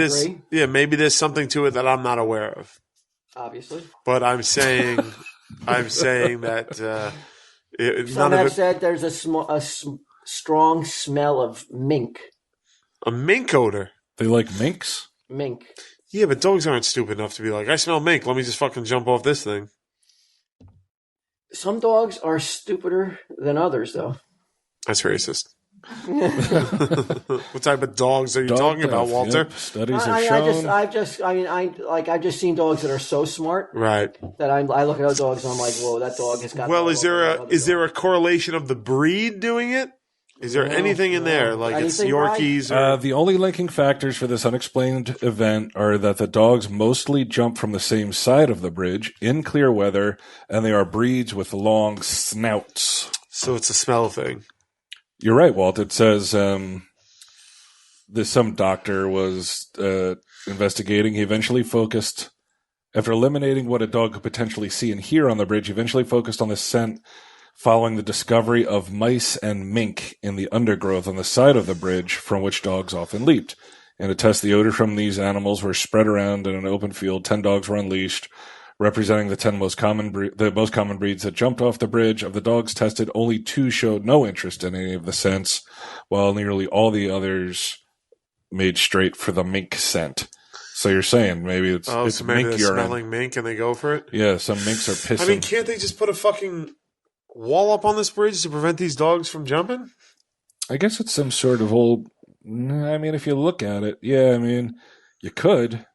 maybe there's something to it that I'm not aware of. Obviously. But I'm saying that some have said there's a strong smell of mink. A mink odor. They like minks? Mink. Yeah, but dogs aren't stupid enough to be like, I smell mink. Let me just fucking jump off this thing. Some dogs are stupider than others, though. That's racist. What type of dogs are you talking about, Walter? Yep. Studies have shown. I've just seen dogs that are so smart, right? That I look at those dogs and I'm like, whoa, that dog has got. Well, is there a correlation of the breed doing it? Is there anything in there like it's Yorkies? Or... the only linking factors for this unexplained event are that the dogs mostly jump from the same side of the bridge in clear weather, and they are breeds with long snouts. So it's a smell thing. You're right, Walt. It says some doctor was investigating. He eventually focused, after eliminating what a dog could potentially see and hear on the bridge, he eventually focused on the scent following the discovery of mice and mink in the undergrowth on the side of the bridge from which dogs often leaped. And to test the odor from these animals were spread around in an open field. 10 dogs were unleashed, representing the most common breeds that jumped off the bridge. Of the dogs tested, only 2 showed no interest in any of the scents, while nearly all the others made straight for the mink scent. So you're saying maybe it's so maybe mink they're urine. Smelling mink and they go for it? Yeah, some minks are pissing. I mean, can't they just put a fucking wall up on this bridge to prevent these dogs from jumping? I guess it's some sort of old... I mean, if you look at it, yeah, I mean, you could...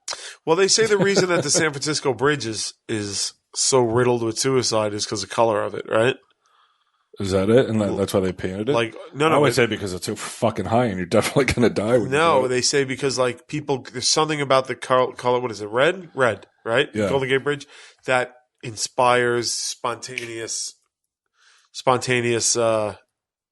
Well, they say the reason that the San Francisco Bridge is so riddled with suicide is because of the color of it, right? Is that it? And that's why they painted it? Like, no. I would say because it's so fucking high and you're definitely going to die. No, they say because like people, there's something about the color. What is it? Red, right? Yeah. Golden Gate Bridge that inspires spontaneous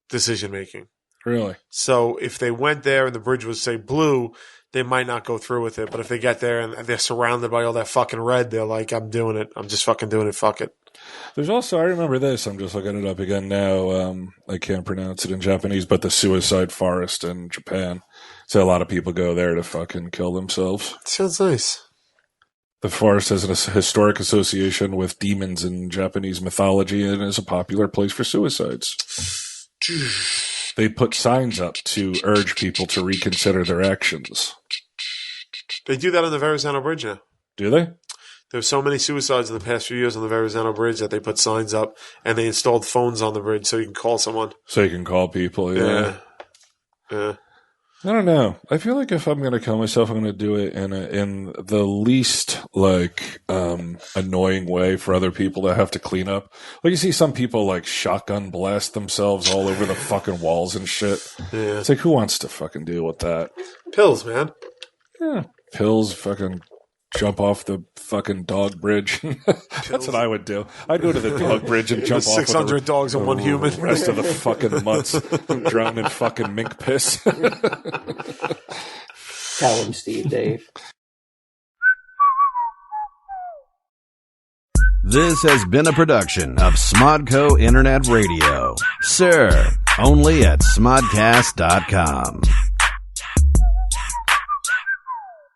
decision making. Really? So if they went there and the bridge was say blue, they might not go through with it. But if they get there and they're surrounded by all that fucking red, they're like, I'm doing it. I'm just fucking doing it. Fuck it. There's also, I remember this. I'm just looking it up again now. I can't pronounce it in Japanese, but the suicide forest in Japan. So a lot of people go there to fucking kill themselves. Sounds nice. The forest has a historic association with demons in Japanese mythology and is a popular place for suicides. They put signs up to urge people to reconsider their actions. They do that on the Verrazano Bridge now. Do they? There's so many suicides in the past few years on the Verrazano Bridge that they put signs up and they installed phones on the bridge so you can call someone. So you can call people, yeah. I don't know. I feel like if I'm going to kill myself, I'm going to do it in the least annoying way for other people to have to clean up. Like you see some people like shotgun blast themselves all over the fucking walls and shit. Yeah. It's like, who wants to fucking deal with that? Pills, man. Yeah. Pills, fucking jump off the fucking dog bridge. That's what I would do. I'd go to the dog bridge and jump off. 600 dogs and one human. The rest of the fucking months, drown in fucking mink piss. Tell him, Steve Dave. This has been a production of Smodco Internet Radio. Sir, only at smodcast.com.